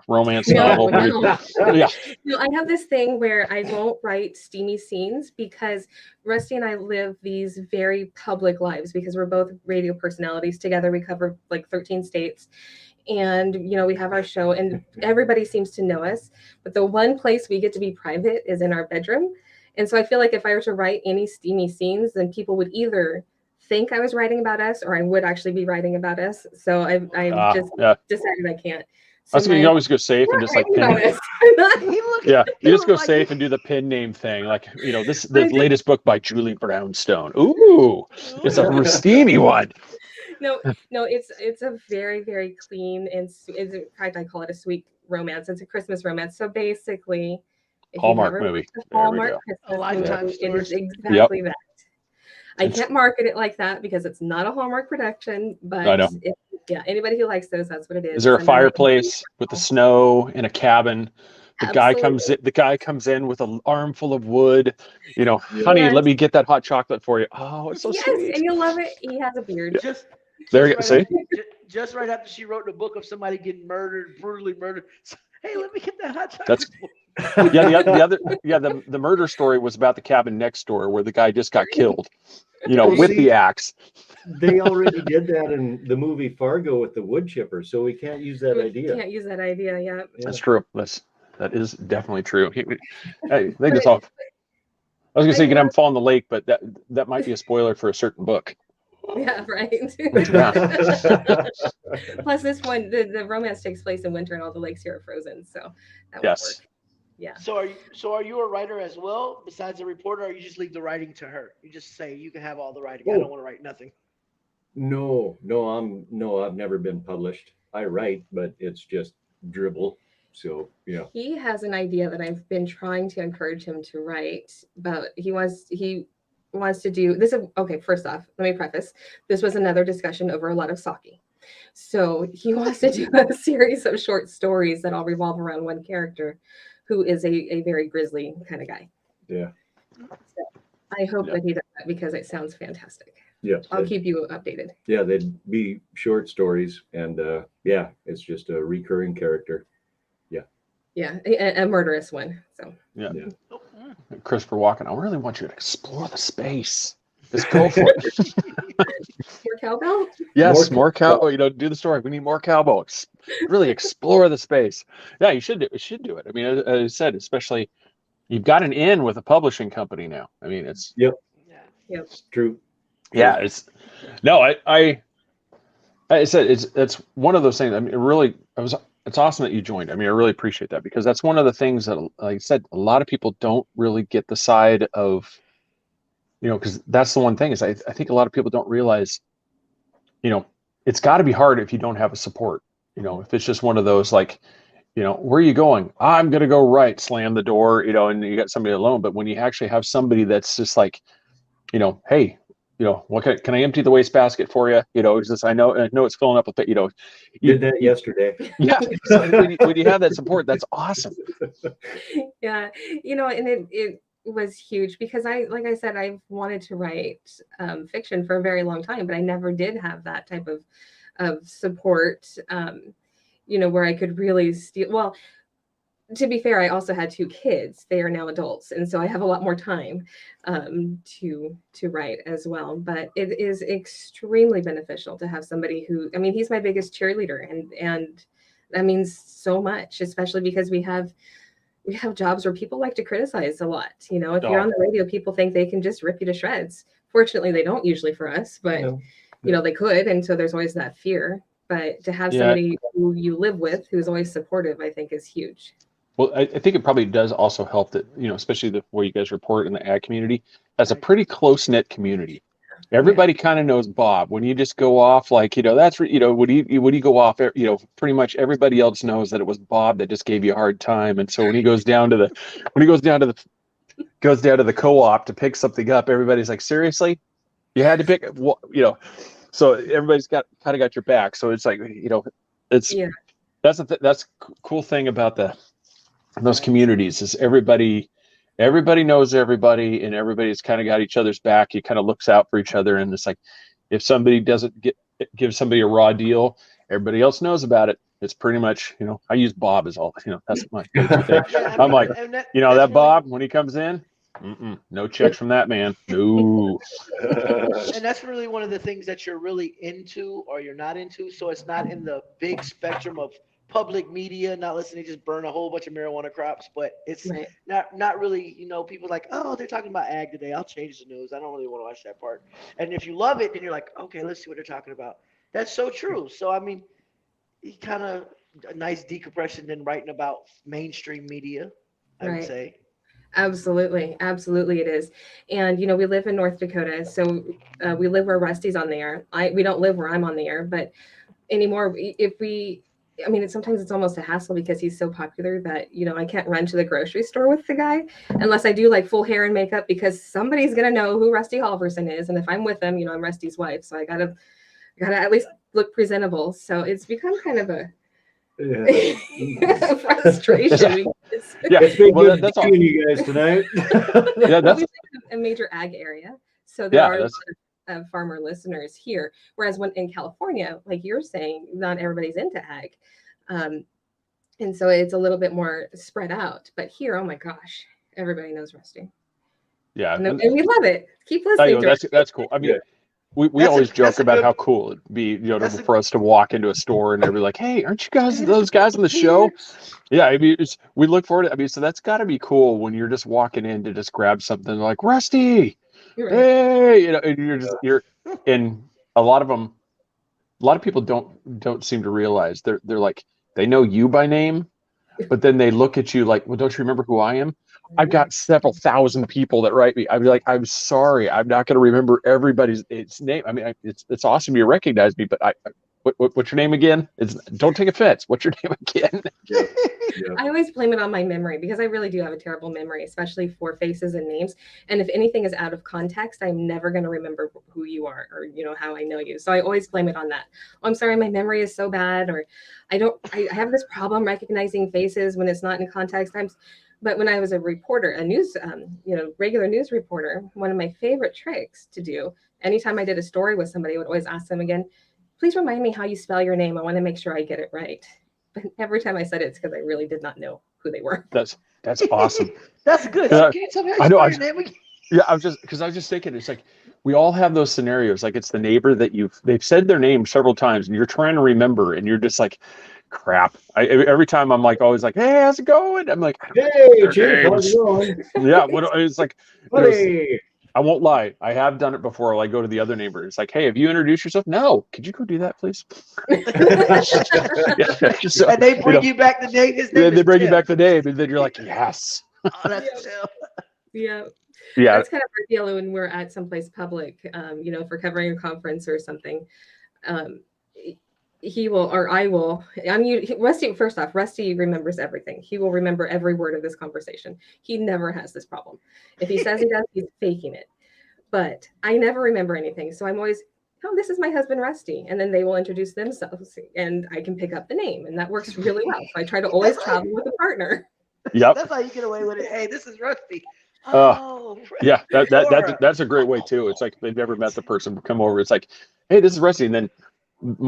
romance novel? No. Yeah. No, I have this thing where I won't write steamy scenes, because Rusty and I live these very public lives, because we're both radio personalities together. We cover like 13 states. And, we have our show, and everybody seems to know us. But the one place we get to be private is in our bedroom. And so I feel like if I were to write any steamy scenes, then people would either think I was writing about us, or I would actually be writing about us. So I just decided I can't. So you always go safe and just like pin. You just go safe and do the pin name thing. Like, this the latest book by Julie Brownstone. Ooh, it's a steamy one. No, it's a very, very clean, and in fact, I call it a sweet romance. It's a Christmas romance. So basically, Hallmark movie. Hallmark Christmas Lifetime movie. It is exactly that. I can't market it like that because it's not a Hallmark production, but I know. Anybody who likes those, that's what it is. Is there a fireplace with the snow in a cabin? The guy comes in with an armful of wood. Honey, let me get that hot chocolate for you. Oh, it's so sweet. And you'll love it. He has a beard. Just right after she wrote the book of somebody getting brutally murdered. So, hey, let me get that hot chocolate. That's The murder story was about the cabin next door where the guy just got killed, Well, with see, the axe. they already did that in the movie Fargo with the wood chipper, so we can't use that We idea. can't use that idea. Yeah. That's true. That is definitely true. Hey, they But just all. I was gonna say you can have love, him fall in the lake, but that might be a spoiler for a certain book. yeah, right. Yeah. Plus, this one, the romance takes place in winter, and all the lakes here are frozen, so that won't Yes. work. Yeah. So are you a writer as well, besides a reporter, or you just leave the writing to her? You just say you can have all the writing. I don't want to write nothing. No, I've never been published. I write, but it's just dribble. So yeah. He has an idea that I've been trying to encourage him to write, but he wants to do this. Okay, first off, let me preface. This was another discussion over a lot of sake. So he wants to do a series of short stories that all revolve around one character who is a very grisly kind of guy. Yeah. So I hope that he does that because it sounds fantastic. Yeah. I'll keep you updated. Yeah, they'd be short stories, and yeah, it's just a recurring character. Yeah, a murderous one. So Yeah. Oh, Christopher Walken, I really want you to explore the space. Just go for it. more cowbell. Yes, More more cow. Do the story. We need more cowboy. Really explore the space. Yeah, you should do it. I mean, as I said, especially you've got an in with a publishing company now. I mean, it's Yep, yeah. it's true. yeah, it's no, I said it's one of those things. I mean, it's awesome that you joined. I mean, I really appreciate that because that's one of the things that, like I said, a lot of people don't really get the side of, because that's the one thing is I think a lot of people don't realize, it's got to be hard if you don't have a support. If it's just one of those like, where are you going? I'm going to go right, slam the door, and you got somebody alone. But when you actually have somebody that's just like, hey, what can I empty the wastebasket for you? It's just, I know it's filling up with it. Did that yesterday. Yeah. So when you have that support, that's awesome. Yeah, and it was huge because like I said, I've wanted to write fiction for a very long time, but I never did have that type of support, where I could really steal. Well, to be fair, I also had 2 kids. They are now adults, and so I have a lot more time to write as well. But it is extremely beneficial to have somebody who, I mean, he's my biggest cheerleader, and that means so much, especially because we have jobs where people like to criticize a lot. If you're on the radio, people think they can just rip you to shreds. Fortunately, they don't usually for us, but they could, and so there's always that fear. But to have somebody who you live with who's always supportive, I think is huge. Well, I think it probably does also help that, especially where you guys report in the ag community, as a pretty close-knit community. Everybody kind of knows Bob. When you just go off like, that's, when you go off, pretty much everybody else knows that it was Bob that just gave you a hard time. And so when he goes down to the co-op to pick something up, everybody's like, seriously? You had to pick, so everybody's got your back. So it's like, it's, that's that's cool thing about those communities is everybody knows everybody and everybody's kind of got each other's back. You kind of looks out for each other. And it's like, if somebody doesn't give somebody a raw deal, everybody else knows about it. It's pretty much, I use Bob as all, that's my go-to thing. I'm like, that Bob, when he comes in, no checks from that man. No. And that's really one of the things that you're really into or you're not into. So it's not in the big spectrum of public media, not listening to just burn a whole bunch of marijuana crops, but it's not really, people like, oh, they're talking about ag today. I'll change the news. I don't really want to watch that part. And if you love it, then you're like, okay, let's see what they're talking about. That's so true. So, I mean, kind of a nice decompression than writing about mainstream media, I would say. Absolutely it is. And we live in North Dakota, so we live where Rusty's on the air. We don't live where I'm on the air, but anymore, sometimes it's almost a hassle because he's so popular that I can't run to the grocery store with the guy unless I do like full hair and makeup because somebody's gonna know who Rusty Halvorson is, and if I'm with him, I'm Rusty's wife, so I gotta at least look presentable. So it's become kind of a frustration. It's been good seeing you guys tonight. That's a major ag area, so there are a lot of farmer listeners here. Whereas when in California, like you're saying, not everybody's into ag. And so it's a little bit more spread out. But here, oh my gosh, everybody knows Rusty. Yeah. And we love it. Keep listening to it. That's cool. I mean, Yeah. we always joke about good- how cool it'd be, that's for us to walk into a store and they'd be like, "Hey, aren't you guys those guys on the show?" Yeah, I mean, we look forward to. I mean, so that's got to be cool when you're just walking in to just grab something like Rusty, You're right. hey, and you're, and a lot of people don't seem to realize they're like they know you by name, but then they look at you like, well, don't you remember who I am? I've got several thousand people that write me. I'd be like, I'm sorry, I'm not going to remember everybody's name. I mean, it's awesome you recognize me, but what's your name again? Don't take offense. What's your name again? Yeah. Yeah. I always blame it on my memory because I really do have a terrible memory, especially for faces and names. And if anything is out of context, I'm never going to remember who you are or, how I know you. So I always blame it on that. Oh, I'm sorry, my memory is so bad, or I have this problem recognizing faces when it's not in context. But when I was a reporter, a news, regular news reporter, one of my favorite tricks to do, anytime I did a story with somebody, I would always ask them again, please remind me how you spell your name. I want to make sure I get it right. But every time I said it's because I really did not know who they were. That's awesome. That's good. Yeah. Can you tell me how I you know, spell your name again? Yeah, I was just thinking, it's like we all have those scenarios. Like it's the neighbor that they've said their name several times, and you're trying to remember, and you're just like, crap. Every time I'm like always like, hey, how's it going? I'm like, Hey, Chief, how's it going? yeah. It's like, Buddy. I won't lie. I have done it before. Like go to the other neighbor. It's like, hey, have you introduced yourself? No. Could you go do that, please? Yeah, so, And they bring you back the name. His name they is bring you Tim. back the name, and then you're like, yes. Oh, that's Tim. Yeah. Yeah. That's kind of our deal when we're at someplace public, for covering a conference or something. He will, or I will. Rusty, first off, Rusty remembers everything. He will remember every word of this conversation. He never has this problem. If he says he does, he's faking it. But I never remember anything. So I'm always, oh, this is my husband, Rusty. And then they will introduce themselves and I can pick up the name. And that works really well. So I try to always travel with a partner. Yep. That's how you get away with it. Hey, this is Rusty. Yeah, that's a great way too. It's like they've never met the person, come over. It's like, hey, this is Rusty, and then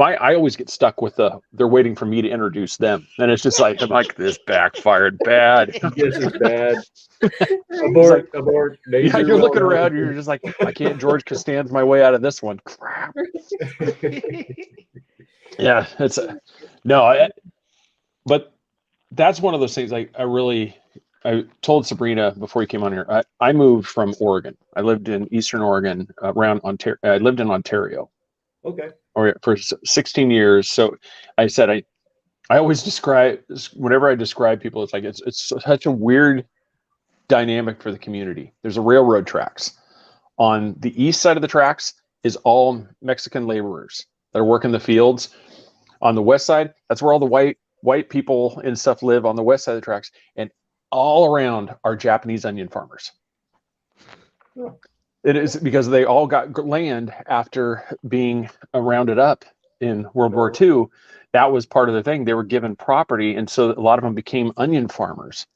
I always get stuck with they're waiting for me to introduce them, and it's just like I'm like, this backfired bad. This is bad. Abort. Danger, Yeah, you're looking well, around, you're just like, I can't George Costanza my way out of this one. Crap. Yeah, but that's one of those things. Like I told Sabrina before you came on here, I moved from Oregon. I lived in Eastern Oregon, around Ontario. I lived in Ontario. Okay. For 16 years. So I said, I always describe, whenever I describe people, it's like, it's such a weird dynamic for the community. There's a railroad tracks. On the east side of the tracks is all Mexican laborers that are working the fields. On the west side, that's where all the white people and stuff live on the west side of the tracks. And all around are Japanese onion farmers. It is because they all got land after being rounded up in World War II. That was part of the thing. They were given property, and so a lot of them became onion farmers.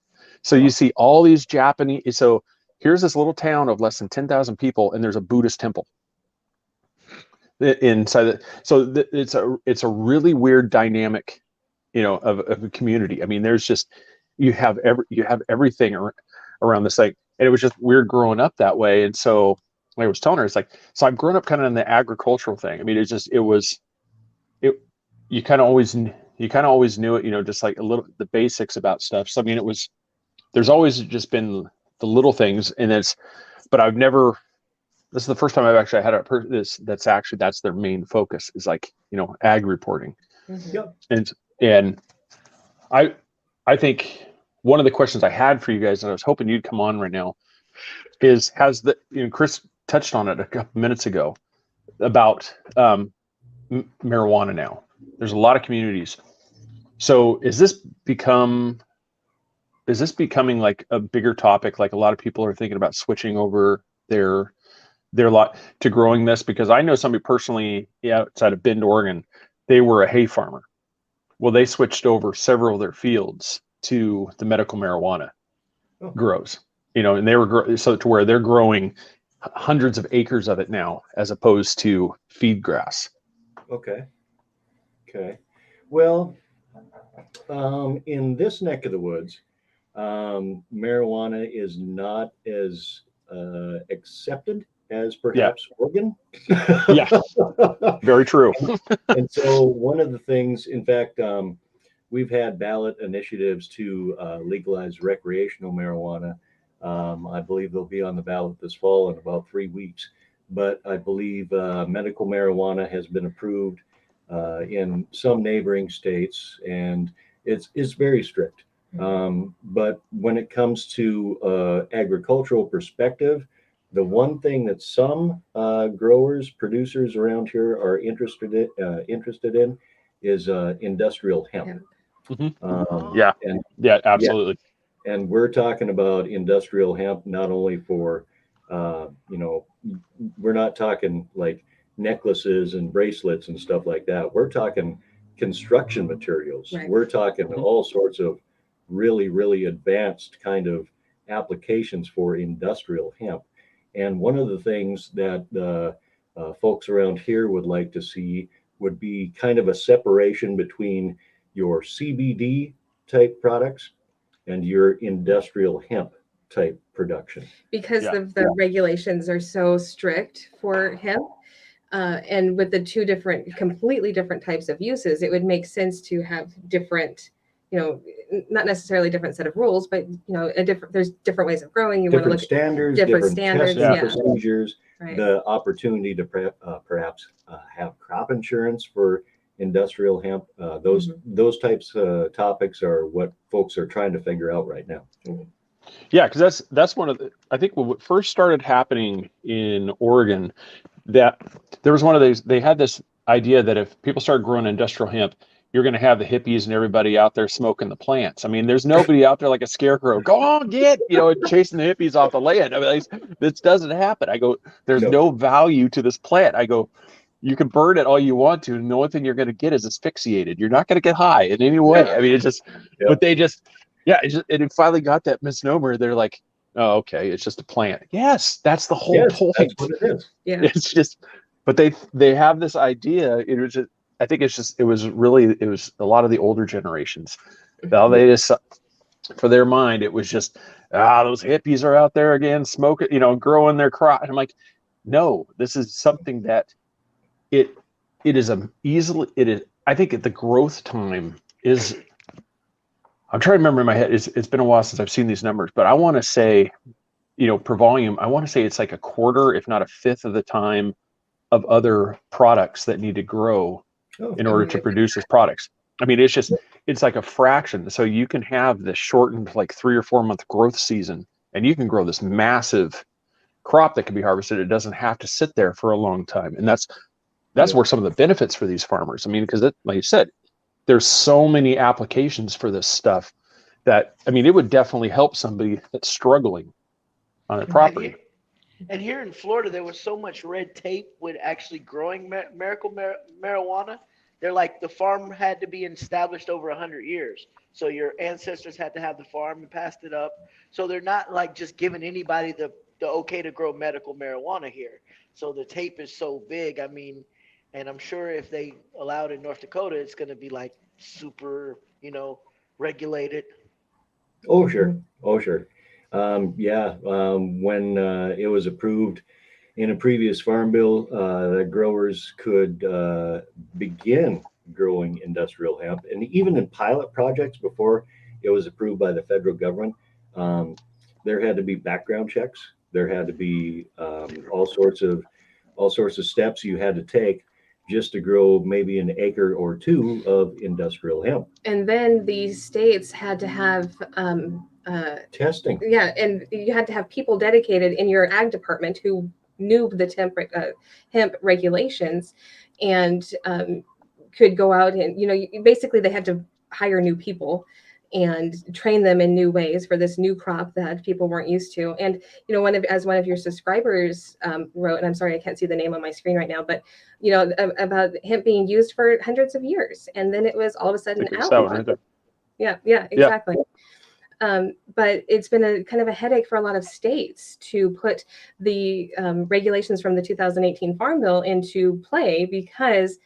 So you see all these Japanese. So here's this little town of less than 10,000 people, and there's a Buddhist temple inside. It's a really weird dynamic, of a community. I mean, there's just you have everything around the site. And it was just weird growing up that way. And so I was telling her, it's like, so I've grown up kind of in the agricultural thing. I mean, you kind of always knew it, just like the basics about stuff. So, I mean, there's always just been the little things, and but I've never, this is the first time I've actually had that's their main focus is like, ag reporting. Mm-hmm. Yep. And I think one of the questions I had for you guys, and I was hoping you'd come on right now, is Chris touched on it a couple minutes ago about marijuana now. There's a lot of communities. So is this becoming like a bigger topic? Like a lot of people are thinking about switching over their lot to growing this, because I know somebody personally outside of Bend, Oregon, they were a hay farmer. Well, they switched over several of their fields to the medical marijuana grows, and they were so to where they're growing hundreds of acres of it now, as opposed to feed grass. Okay. Well, In this neck of the woods, marijuana is not as accepted as perhaps Oregon. Yeah, very true. And so one of the things, in fact, we've had ballot initiatives to legalize recreational marijuana. I believe they'll be on the ballot this fall in about 3 weeks. But I believe medical marijuana has been approved in some neighboring states, and it's very strict. But when it comes to agricultural perspective, the one thing that some growers, producers around here are interested in is industrial hemp. Yeah, And absolutely. and we're talking about industrial hemp not only for, we're not talking like necklaces and bracelets and stuff like that. We're talking construction materials. Right. We're talking all sorts of really, really advanced kind of applications for industrial hemp. And one of the things that folks around here would like to see would be kind of a separation between your CBD type products and your industrial hemp type production. Because Yeah. the regulations are so strict for hemp. And with the two completely different types of uses, it would make sense to have different, not necessarily different set of rules, but there's different ways of growing. You want to Different look standards, at different standards, testing yeah. procedures, Right. the opportunity to perhaps have crop insurance for industrial hemp. Those types of topics are what folks are trying to figure out right now. Yeah, because that's one of the, I think what first started happening in Oregon, that there was one of these, they had this idea that if people start growing industrial hemp, you're going to have the hippies and everybody out there smoking the plants. I mean, there's nobody out there like a scarecrow, go on, chasing the hippies off the land. I mean, this doesn't happen. I go, there's no value to this plant. I go, you can burn it all you want to, and the only thing you're going to get is asphyxiated. You're not going to get high in any way. I mean, it's just, but they just, it finally got that misnomer. They're like, oh, okay, it's just a plant. Yes, that's the whole point. That's what it is. Yeah. It's just, but they have this idea. It was just, I think it was a lot of the older generations. Now they just, for their mind, it was just, those hippies are out there again, smoking, growing their crop. And I'm like, no, this is something that it is I think the growth time is, I'm trying to remember in my head, it's been a while since I've seen these numbers, but I want to say, per volume, I want to say it's like a quarter, if not a fifth of the time of other products that need to grow in order to produce these products. I mean, it's like a fraction. So you can have this shortened like 3 or 4 month growth season, and you can grow this massive crop that can be harvested. It doesn't have to sit there for a long time. And that's where some of the benefits for these farmers. I mean, because like you said, there's so many applications for this stuff that, I mean, it would definitely help somebody that's struggling on their property. And here in Florida, there was so much red tape with actually growing medical marijuana. They're like, the farm had to be established over 100 years. So your ancestors had to have the farm and passed it up. So they're not like just giving anybody the okay to grow medical marijuana here. So the tape is so big. I mean, and I'm sure if they allow it in North Dakota, it's going to be like super, regulated. Oh, sure. When it was approved in a previous farm bill, that growers could begin growing industrial hemp. And even in pilot projects before it was approved by the federal government, there had to be background checks. There had to be all sorts of steps you had to take just to grow maybe an acre or two of industrial hemp. And then these states had to have testing. Yeah, and you had to have people dedicated in your ag department who knew the hemp regulations and could go out and, basically they had to hire new people and train them in new ways for this new crop that people weren't used to. And, as one of your subscribers wrote, and I'm sorry, I can't see the name on my screen right now, but, about hemp being used for hundreds of years. And then it was all of a sudden outlawed. Yeah, exactly. But it's been a kind of a headache for a lot of states to put the regulations from the 2018 Farm Bill into play because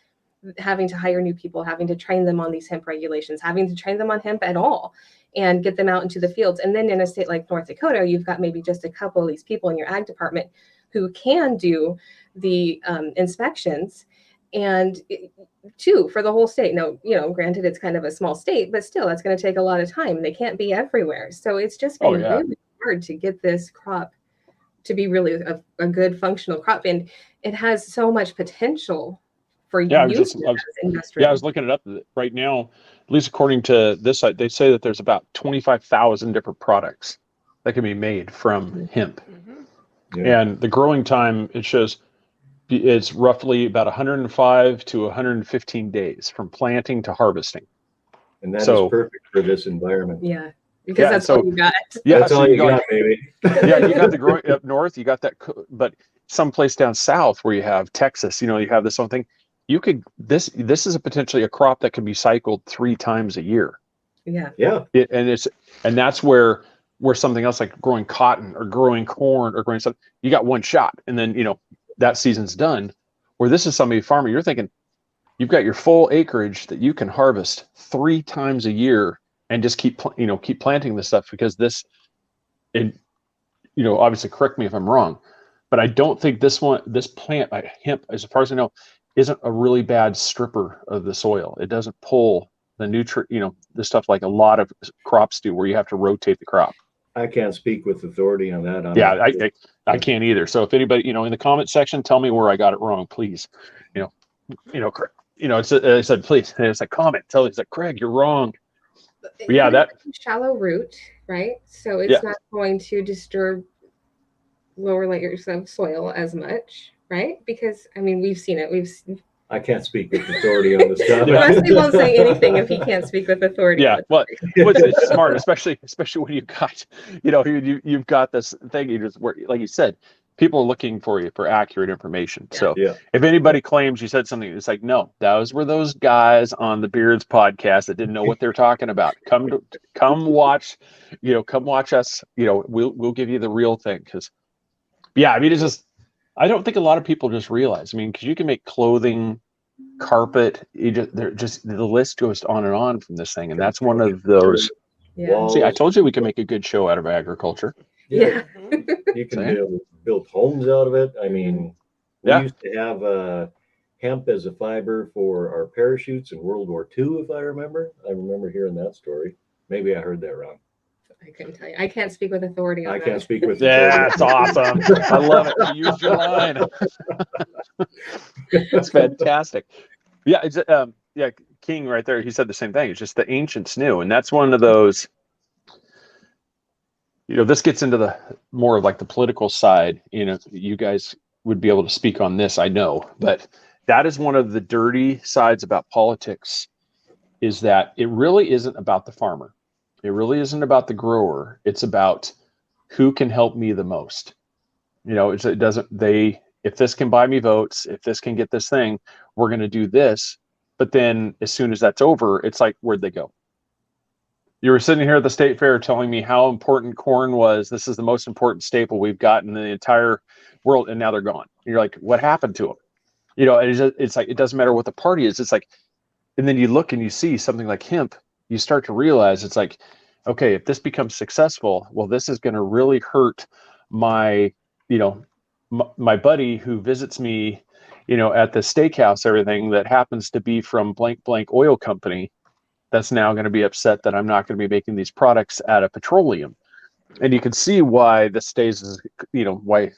having to hire new people, having to train them on these hemp regulations, having to train them on hemp at all, and get them out into the fields. And then in a state like North Dakota, you've got maybe just a couple of these people in your ag department who can do the inspections, and two for the whole state. Now, granted, it's kind of a small state, but still, that's going to take a lot of time. They can't be everywhere. So it's just been really hard to get this crop to be really a good functional crop. And it has so much potential for use as industrial. I was looking it up right now. At least according to this site, they say that there's about 25,000 different products that can be made from hemp. Yeah. And the growing time, it shows it's roughly about 105 to 115 days from planting to harvesting. And that is perfect for this environment. Yeah. Because that's all you got. Yeah, that's all you got, baby. Yeah, you got the growing up north, you got that, but someplace down south where you have Texas, you have this whole thing. You could this is potentially a crop that can be cycled 3 times a year. Yeah. Yeah. And that's where something else like growing cotton or growing corn or growing something, you got one shot, and then that season's done. Where this is somebody farmer, you're thinking you've got your full acreage that you can harvest 3 times a year. And just keep planting this stuff, because this, and obviously correct me if I'm wrong, but I don't think this plant hemp, as far as I know, isn't a really bad stripper of the soil. It doesn't pull the the stuff like a lot of crops do, where you have to rotate the crop. I can't speak with authority on that. I can't either. So if anybody in the comment section, tell me where I got it wrong, please. I said please. And it's like comment. It's like, Craig, you're wrong. Yeah, that shallow root, right? So it's not going to disturb lower layers of soil as much, right? Because we've seen it. I can't speak with authority on this topic. Wesley won't say anything if he can't speak with authority. Yeah, well, it's smart, especially when you've got, you've got this thing. Like you said, people are looking for you for accurate information. Yeah. So if anybody claims you said something, it's like, no, those were those guys on the Beards podcast that didn't know what they're talking about. Come watch, come watch us. We'll give you the real thing. Because, it's just, I don't think a lot of people just realize. Because you can make clothing, carpet. The list goes on and on from this thing, and that's one of those. Yeah. See, I told you we can make a good show out of agriculture. Yeah. You can build homes out of it. We used to have hemp as a fiber for our parachutes in World War II, if I remember. I remember hearing that story. Maybe I heard that wrong. I couldn't tell you. I can't speak with authority on that. I can't speak with authority. That's awesome. I love it. You used your line. That's fantastic. Yeah, it's King right there. He said the same thing. It's just the ancients knew, and that's one of those. This gets into the more of like the political side. You guys would be able to speak on this, I know, but that is one of the dirty sides about politics, is that it really isn't about the farmer. It really isn't about the grower. It's about who can help me the most. If this can buy me votes, if this can get this thing, we're going to do this. But then as soon as that's over, it's like, where'd they go? You were sitting here at the state fair telling me how important corn was. This is the most important staple we've got in the entire world, and now they're gone. You're like, what happened to them? It's like, it doesn't matter what the party is. It's like, and then you look and you see something like hemp, you start to realize it's like, okay, if this becomes successful, well, this is going to really hurt my, my buddy who visits me, at the steakhouse, everything that happens to be from blank oil company. That's now going to be upset that I'm not going to be making these products out of petroleum. And you can see why this stays as, why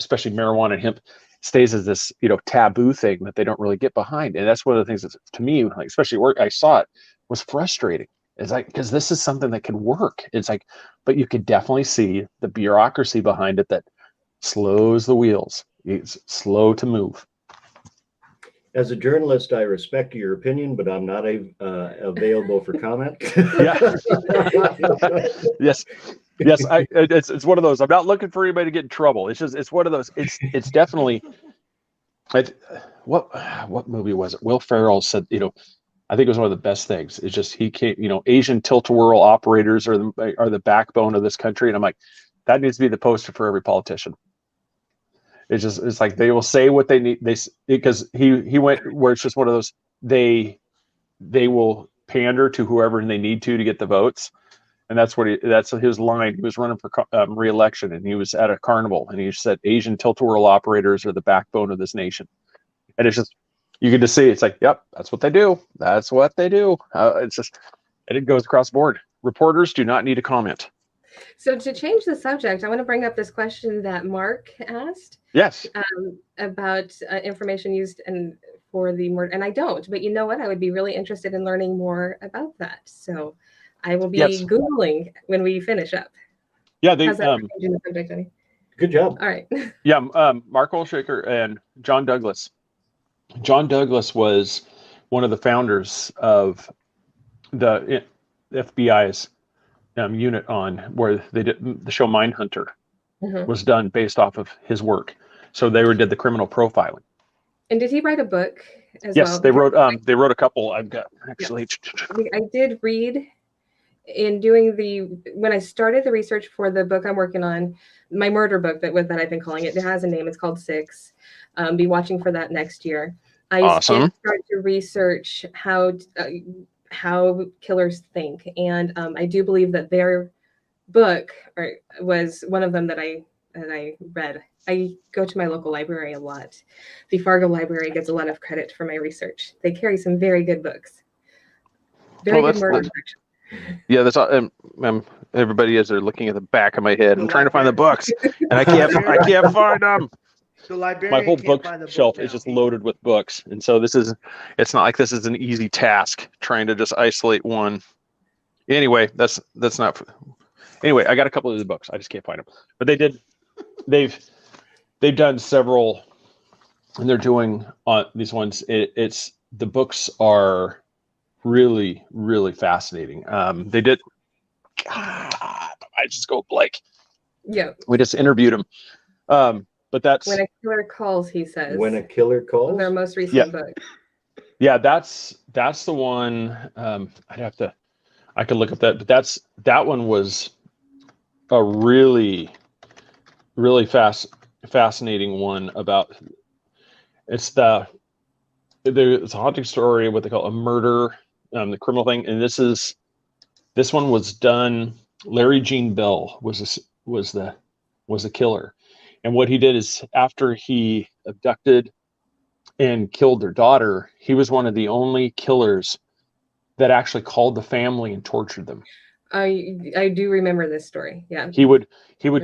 especially marijuana and hemp stays as this, taboo thing that they don't really get behind. And that's one of the things that, to me, like, especially where I saw it, was frustrating. It's like, because this is something that can work. It's like, but you could definitely see the bureaucracy behind it that slows the wheels. It's slow to move. As a journalist, I respect your opinion, but I'm not available for comment. Yeah. Yes. It's one of those. I'm not looking for anybody to get in trouble. It's one of those. It's definitely. What movie was it? Will Ferrell said, I think it was one of the best things. It's just he came. Asian tilt-a-whirl operators are the backbone of this country, and I'm like, that needs to be the poster for every politician. It's like they will say what they need. Because he went where it's just one of those, they will pander to whoever they need to get the votes. And that's his line. He was running for re-election, and he was at a carnival, and he said, Asian tilt-a-whirl operators are the backbone of this nation. And it's just, you get to see, it's like, yep, that's what they do. That's what they do. It's just, and it goes across the board. Reporters do not need to comment. So to change the subject, I want to bring up this question that Mark asked. Yes. About information used for the murder. And I don't, but you know what? I would be really interested in learning more about that. So I will be Googling when we finish up. Yeah, they How's that changing the subject, Jenny? Good job. All right. Yeah, Mark Olshaker and John Douglas. John Douglas was one of the founders of the FBI's unit on where they did the show Mindhunter. Was done based off of his work. So they did the criminal profiling. And did he write a book as well? Yes, they wrote a couple. I've got actually. I did read in doing when I started the research for the book I'm working on, my murder book that I've been calling it. It has a name. It's called 6. Be watching for that next year. I did start to research how killers think, and I do believe that their book was one of them that I read. I go to my local library a lot. The Fargo Library gets a lot of credit for my research. They carry some very good books. Very good murder section. Yeah, that's all. Everybody, as they're looking at the back of my head, I'm trying to find the books, and I can't find them. The librarian my whole bookshelf is just loaded with books, and so it's not like this is an easy task trying to just isolate one. Anyway, that's not. Anyway, I got a couple of the books. I just can't find them. But they've done several, and they're doing these ones. The books are really, really fascinating. They did. God, I just go blank. Yeah. We just interviewed him. But that's When a Killer Calls, he says. When a Killer Calls? Their most recent book. Yeah, that's the one. I could look up that, but that one was a really, really fascinating one about. It's a haunting story, what they call a murder, the criminal thing, and this one was done. Larry Gene Bell was the killer, and what he did is after he abducted and killed their daughter, he was one of the only killers that actually called the family and tortured them. I do remember this story. Yeah. He would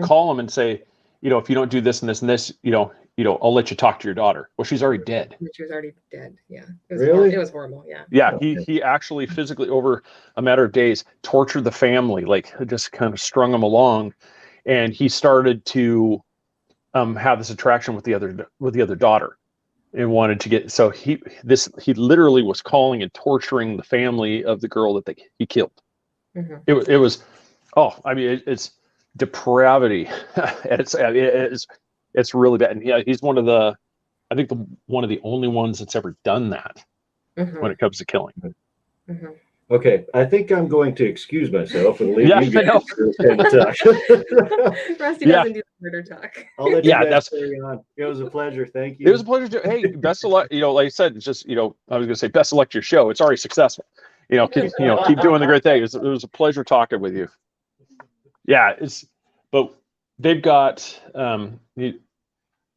call them and say, if you don't do this and this and this, I'll let you talk to your daughter. Well, she's already dead. She was already dead. Yeah. Really? It was horrible. Yeah. Yeah. He actually physically, over a matter of days, tortured the family, like just kind of strung them along. And he started to have this attraction with the other daughter, and wanted to get. So he literally was calling and torturing the family of the girl that he killed. Mm-hmm. It was, it's depravity. It's really bad. And yeah, he's one of the only ones that's ever done that when it comes to killing. Mm-hmm. Okay, I think I'm going to excuse myself and leave you guys to talk. Rusty doesn't do murder talk. I'll let you guys carry on. It was a pleasure. Thank you. It was a pleasure. Hey, best of luck. Like I said, it's just, I was going to say best of luck to your show. It's already successful. Keep doing the great thing. It was a pleasure talking with you. Yeah, but they've got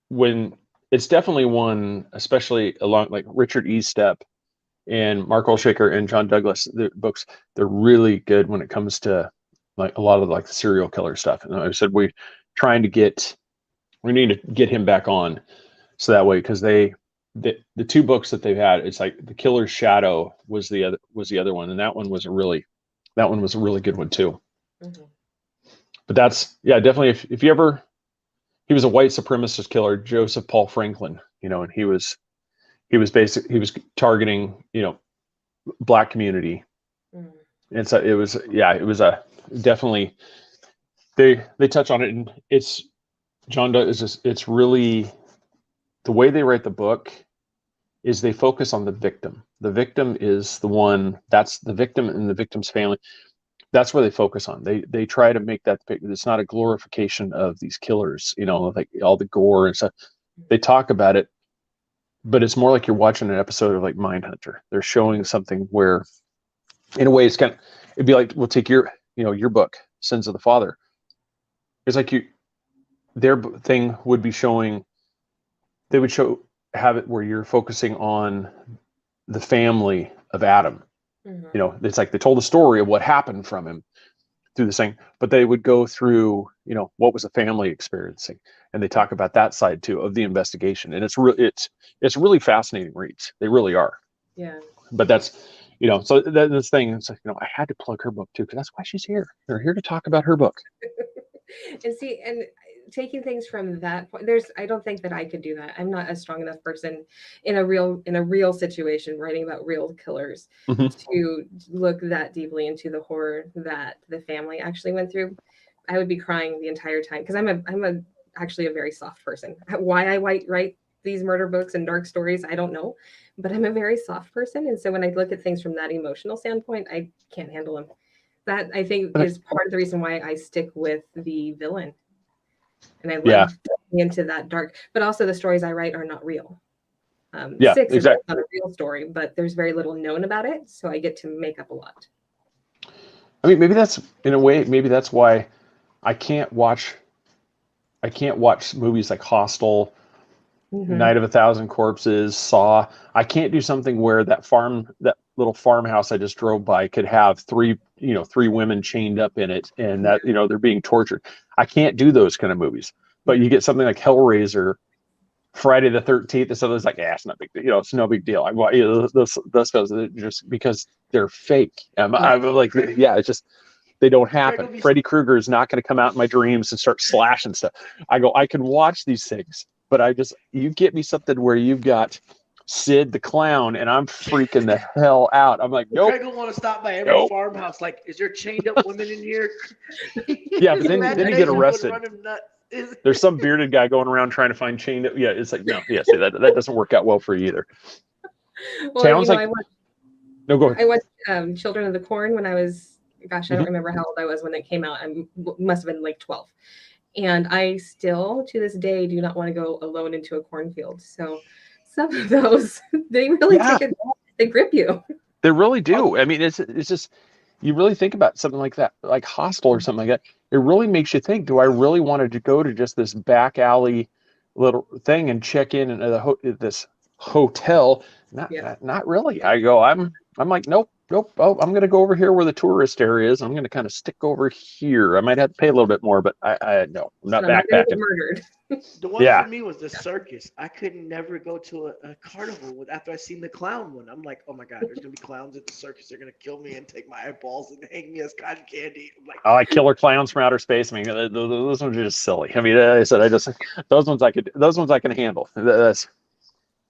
when it's definitely one, especially along like Richard E. Stepp and Mark Olshaker and John Douglas, the books, they're really good when it comes to like a lot of like the serial killer stuff. And I said we need to get him back on, so that way, because the two books that they've had, it's like The Killer's Shadow was the other one, and that one was a really good one too. Mm-hmm. But that's definitely if you ever, he was a white supremacist killer, Joseph Paul Franklin, and he was targeting, Black community. Mm. And so it was a definitely, they touch on it, and it's really, the way they write the book is they focus on the victim. The victim is the one, that's the victim and the victim's family. That's where they focus on. They try to make that, it's not a glorification of these killers, like all the gore and stuff. they talk about it, but it's more like you're watching an episode of like Mindhunter. They're showing something where, in a way, it'd be like, we'll take your book, Sins of the Father. It's like their thing would be showing, they would have it where you're focusing on the family of Adam. Mm-hmm. It's like they told a story of what happened from him through this thing, but they would go through, what was the family experiencing, and they talk about that side too of the investigation, and it's really fascinating reads. They really are. Yeah. But that's, so this thing, it's like, I had to plug her book too, because that's why she's here. They're here to talk about her book. And see, and taking things from that point, I don't think that I could do that. I'm not a strong enough person in a real situation, writing about real killers, Mm-hmm. to look that deeply into the horror that the family actually went through. I would be crying the entire time, because I'm actually a very soft person. Why I write these murder books and dark stories, I don't know, but I'm a very soft person, and so when I look at things from that emotional standpoint, I can't handle them. That, I think, is part of the reason why I stick with the villain. And I love into that dark, but also the stories I write are not real. Six is not a real story, but there's very little known about it, so I get to make up a lot. I mean, maybe that's, in a way, maybe that's why I can't watch movies like Hostel, Mm-hmm. Night of a Thousand Corpses, Saw. I can't do something where that little farmhouse I just drove by could have three women chained up in it, and that, they're being tortured. I can't do those kind of movies. But you get something like Hellraiser, Friday the 13th, and so it's like, it's not big deal. It's no big deal. Those guys, just because they're fake. I'm like, it's just, they don't happen. Freddy Krueger is not going to come out in my dreams and start slashing stuff. I can watch these things, but you get me something where you've got Sid the Clown, and I'm freaking the hell out. I'm like, nope. Craig will want to stop by every farmhouse. Like, is there chained up women in here? Yeah, but then you get arrested. There's some bearded guy going around trying to find chained up. Yeah, it's like, no, see, that doesn't work out well for you either. Well, go ahead. I watched Children of the Corn when I was, gosh, I don't remember how old I was when it came out. I must have been like 12. And I still, to this day, do not want to go alone into a cornfield. So some of those, they really they grip you. They really do. I mean, it's just, you really think about something like that, like Hostel or something like that. It really makes you think, do I really want to go to just this back alley little thing and check in at this hotel? Not really. I'm like, nope. Oh, I'm going to go over here where the tourist area is. I'm going to kind of stick over here. I might have to pay a little bit more, but no, I'm not backpacking. Murdered. The one for me was the circus. I could never go to a carnival after I seen the clown one. I'm like, oh my God, there's going to be clowns at the circus. They're going to kill me and take my eyeballs and hang me as cotton candy. I'm like, I like killer clowns from outer space. I mean, those ones are just silly. I mean, those ones I can handle. But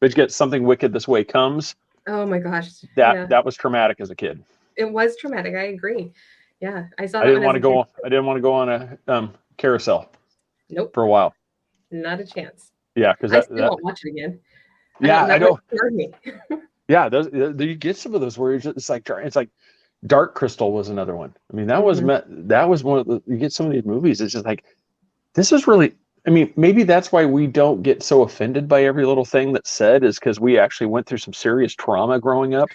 you get Something Wicked This Way Comes. Oh my gosh. That was traumatic as a kid. It was traumatic. I agree. Yeah. I didn't want to go on a carousel. Nope. For a while. Not a chance. Yeah, because I still won't watch it again. I know. Me. Yeah, you get some of those where it's like Dark Crystal was another one. I mean, that was one of you get some of these movies. It's just like, this is really. I mean, maybe that's why we don't get so offended by every little thing that's said, is because we actually went through some serious trauma growing up.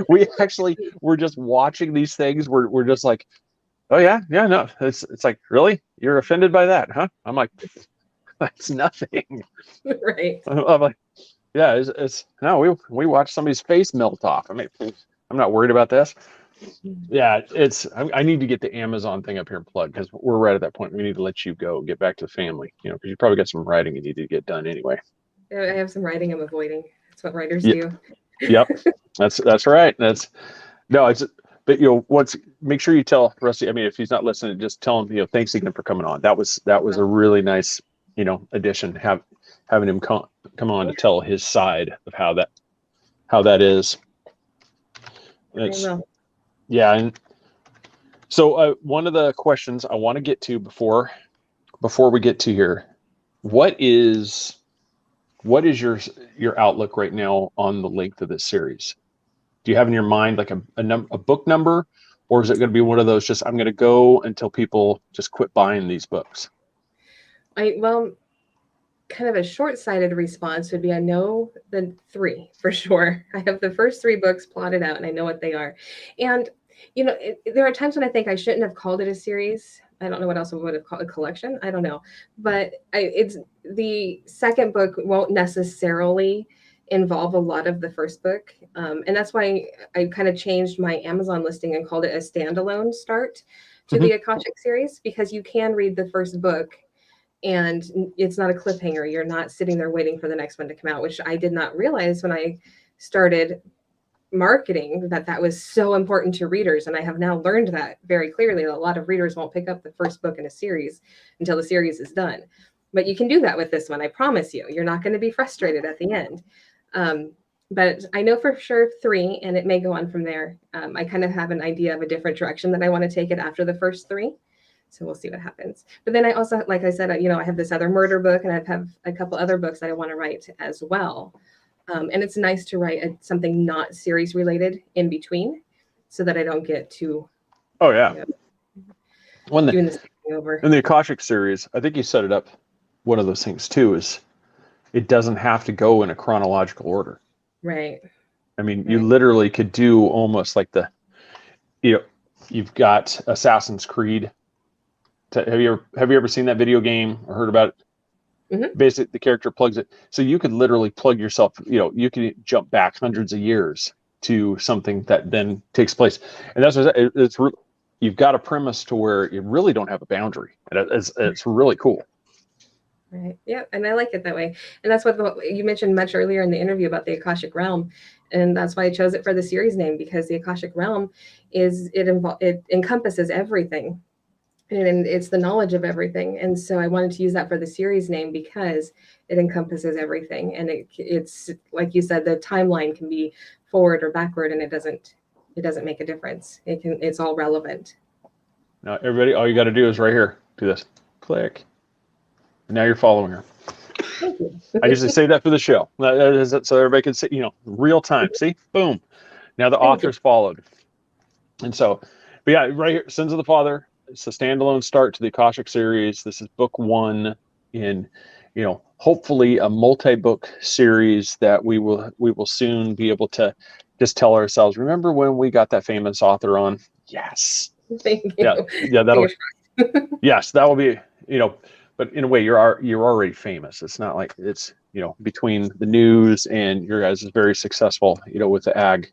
We actually were just watching these things. We're just like, oh yeah, no. It's like, really? You're offended by that, huh? I'm like, that's nothing. Right. I'm like, yeah, it's no. We watched somebody's face melt off. I mean, I'm not worried about this. Yeah, I need to get the Amazon thing up here and plug, because we're right at that point. We need to let you go, get back to the family, because you probably got some writing you need to get done anyway. I have some writing I'm avoiding. That's what writers do. Yep, that's right. But make sure you tell Rusty. I mean, if he's not listening, just tell him, thanks again for coming on. That was a really nice, addition. Having him come on to tell his side of how that is. Yeah, and so one of the questions I want to get to before we get to here, what is your outlook right now on the length of this series? Do you have in your mind like a book number, or is it going to be one of those just, I'm going to go until people just quit buying these books? Well, kind of a short-sighted response would be, I know the 3 for sure. I have the first 3 books plotted out and I know what they are. And, there are times when I think I shouldn't have called it a series. I don't know what else I would have called a collection. I don't know. But it's the second book won't necessarily involve a lot of the first book. And that's why I kind of changed my Amazon listing and called it a standalone start to the Akashic series, because you can read the first book and it's not a cliffhanger. You're not sitting there waiting for the next one to come out, which I did not realize when I started marketing that was so important to readers. And I have now learned that very clearly. A lot of readers won't pick up the first book in a series until the series is done. But you can do that with this one. I promise you, you're not going to be frustrated at the end. But I know for sure 3, and it may go on from there. I kind of have an idea of a different direction that I want to take it after the first 3. So we'll see what happens. But then I also, like I said, I have this other murder book, and I have a couple other books that I want to write as well. And it's nice to write something not series related in between, so that I don't get too. Oh yeah. Doing this over. In the Akashic series, I think you set it up. One of those things too is it doesn't have to go in a chronological order. Right. I mean, you literally could do almost like you've got Assassin's Creed. Have you ever seen that video game or heard about it? Basically, the character plugs it. So you could literally plug yourself, you could jump back hundreds of years to something that then takes place. And that's what you've got a premise to where you really don't have a boundary. And it's really cool. Right. Yeah. And I like it that way. And that's what you mentioned much earlier in the interview about the Akashic Realm. And that's why I chose it for the series name, because the Akashic Realm it encompasses everything. And it's the knowledge of everything. And so I wanted to use that for the series name because it encompasses everything. And it's like you said, the timeline can be forward or backward, and it doesn't make a difference. It's all relevant. Now, everybody, all you got to do is right here, do this, click. And now you're following her. Thank you. I usually say that for the show. So everybody can see, real time. See, boom. Now the author's followed. And so, but yeah, right here, Sins of the Father. It's a standalone start to the Akashic series. This is book 1 in, hopefully a multi-book series that we will soon be able to just tell ourselves, remember when we got that famous author on? Yes. Thank you. Yeah, that'll. Yes, that will be, but in a way you're already famous. It's not like it's, between the news and your guys is very successful, with the ag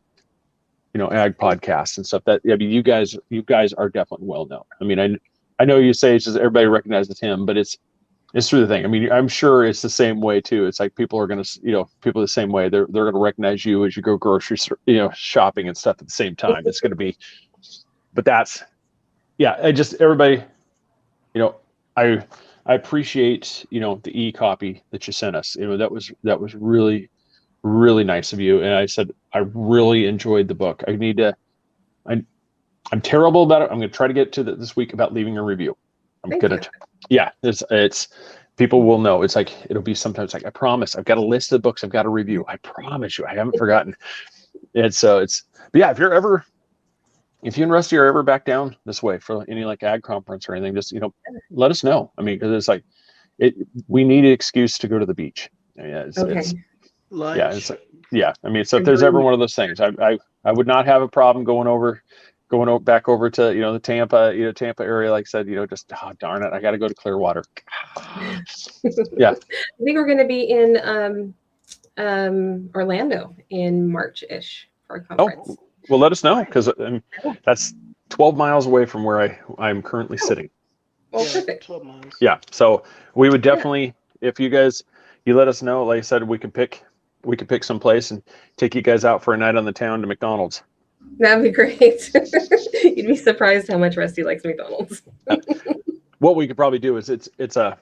podcasts and stuff you guys are definitely well known. I mean, I know you say it's just everybody recognizes him, but it's through the thing. I mean, I'm sure it's the same way too. It's like people are going to, people the same way. They're going to recognize you as you go grocery, shopping and stuff at the same time. It's going to be, but that's, everybody, I appreciate, the e-copy that you sent us. That was really, really nice of you. And I said, I really enjoyed the book. I'm terrible about it. I'm going to try to get to this week about leaving a review. It's people will know. It's like, it'll be sometimes like, I promise I've got a list of books I've got to review. I promise you, I haven't forgotten. And so but yeah, if you and Rusty are ever back down this way for any like ag conference or anything, just, let us know. I mean, because it's like, we need an excuse to go to the beach. Lunch. I mean, so if there's ever one of those things, I would not have a problem going back over to, the Tampa area. Like I said, just, darn it, I got to go to Clearwater. Yeah. I think we're going to be in Orlando in March-ish for a conference. Oh, well, let us know, because that's 12 miles away from where I'm currently sitting. Well, perfect. 12 miles. Yeah. So we would definitely, if you let us know, like I said, we could pick some place and take you guys out for a night on the town to McDonald's. That'd be great. You'd be surprised how much Rusty likes McDonald's. What we could probably do is it's a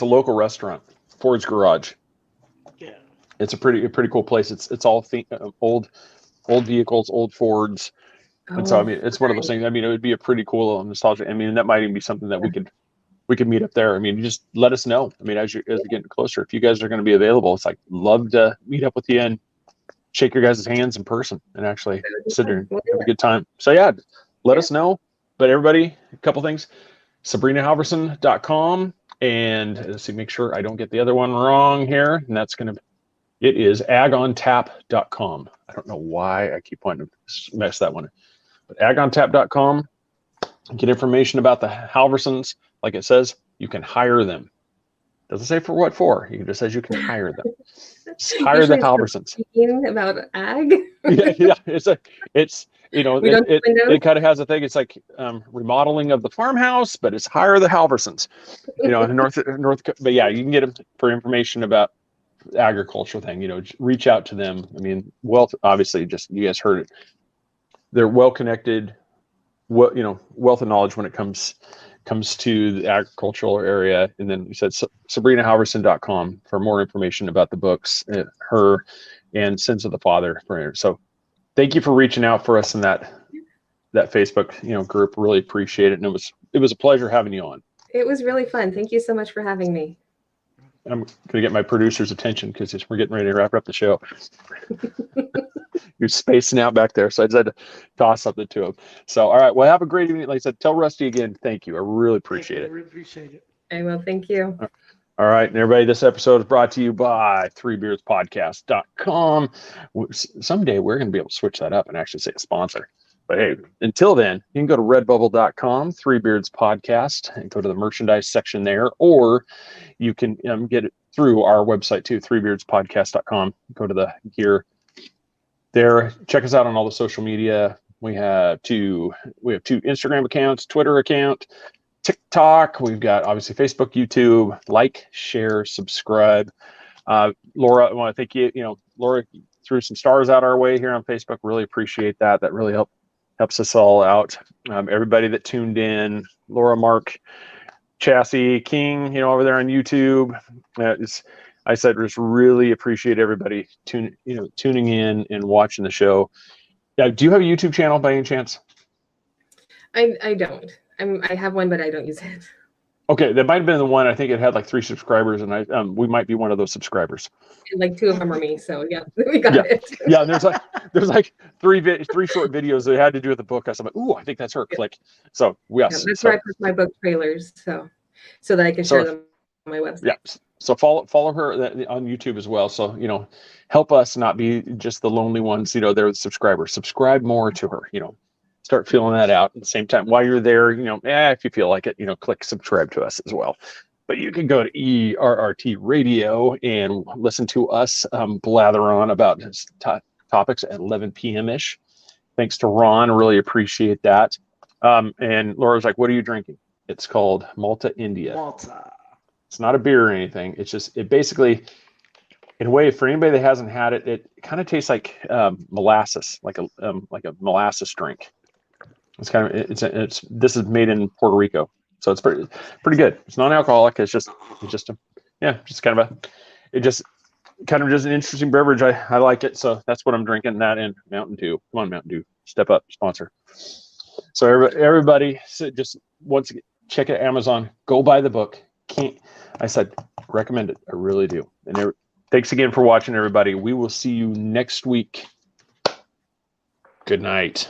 local restaurant, Ford's Garage. Yeah. It's a pretty cool place. It's all old vehicles, old Fords. And so, I mean, it's one of those things. I mean, it would be a pretty cool nostalgia. I mean, that might even be something that we could meet up there. I mean, just let us know. I mean, as we're getting closer, if you guys are going to be available, it's like, love to meet up with you and shake your guys' hands in person and actually sit there and have a good time. So yeah, let us know. But everybody, a couple things. SabrinaHalvorson.com. And let's see, make sure I don't get the other one wrong here. And it is agontap.com. I don't know why I keep wanting to mess that one up. But agontap.com, get information about the Halvorsons. Like it says, you can hire them. Doesn't say for what for. It just says you can hire them. Just hire the Halvorsons. About ag. Yeah. It's it kind of has a thing. It's like remodeling of the farmhouse, but it's hire the Halvorsons. North. But yeah, you can get them for information about the agricultural thing. Reach out to them. I mean, wealth. Obviously, just you guys heard it. They're well connected. Wealth of knowledge when it comes to the agricultural area. And then you said SabrinaHalvorson.com for more information about the books, her and Sins of the Father. So thank you for reaching out for us in that Facebook group. Really appreciate it. And it was a pleasure having you on. It was really fun. Thank you so much for having me. I'm going to get my producer's attention because we're getting ready to wrap up the show. You're spacing out back there, so I just had to toss something to him. So, all right. Well, have a great evening. Like I said, tell Rusty again, thank you. I really appreciate it. I really appreciate it. I will. Thank you. All right. And everybody, this episode is brought to you by threebeardspodcast.com. Someday we're going to be able to switch that up and actually say a sponsor. But hey, until then, you can go to redbubble.com, Three Beards Podcast, and go to the merchandise section there, or you can get it through our website too, threebeardspodcast.com. Go to the gear there. Check us out on all the social media. We have two Instagram accounts, Twitter account, TikTok. We've got obviously Facebook, YouTube. Like, share, subscribe. Laura, I want to thank you. Laura threw some stars out our way here on Facebook. Really appreciate that. That really helps us all out. Everybody that tuned in, Laura, Mark, Chassis, King, over there on YouTube. I said, just really appreciate everybody tuning in and watching the show. Do you have a YouTube channel by any chance? I don't. I have one, but I don't use it. Okay, that might have been the one. I think it had like 3 subscribers, and we might be one of those subscribers. And like 2 of them are me, so yeah, we got it. Yeah, and there's like three short videos that had to do with the book. I was like, ooh, I think that's her. Yeah. Click. So yes, that's where I put my book trailers, so that I can share them on my website. Yeah. So follow her on YouTube as well. So help us not be just the lonely ones. They're the subscribers. Subscribe more to her. Start filling that out at the same time while you're there. If you feel like it, click subscribe to us as well. But you can go to ERRT Radio and listen to us blather on about topics at 11 p.m. ish. Thanks to Ron, really appreciate that. And Laura's like, "What are you drinking?" It's called Malta India. Malta. It's not a beer or anything. It's just it basically, in a way, for anybody that hasn't had it, it kind of tastes like molasses, like a molasses drink. It's kind of this is made in Puerto Rico, so it's pretty good. It's non-alcoholic. It's just kind of an interesting beverage. I like it, so that's what I'm drinking. That and Mountain Dew. Come on, Mountain Dew, step up, sponsor. So everybody, just once again, check out Amazon. Go buy the book. I said recommend it. I really do. And thanks again for watching, everybody. We will see you next week. Good night.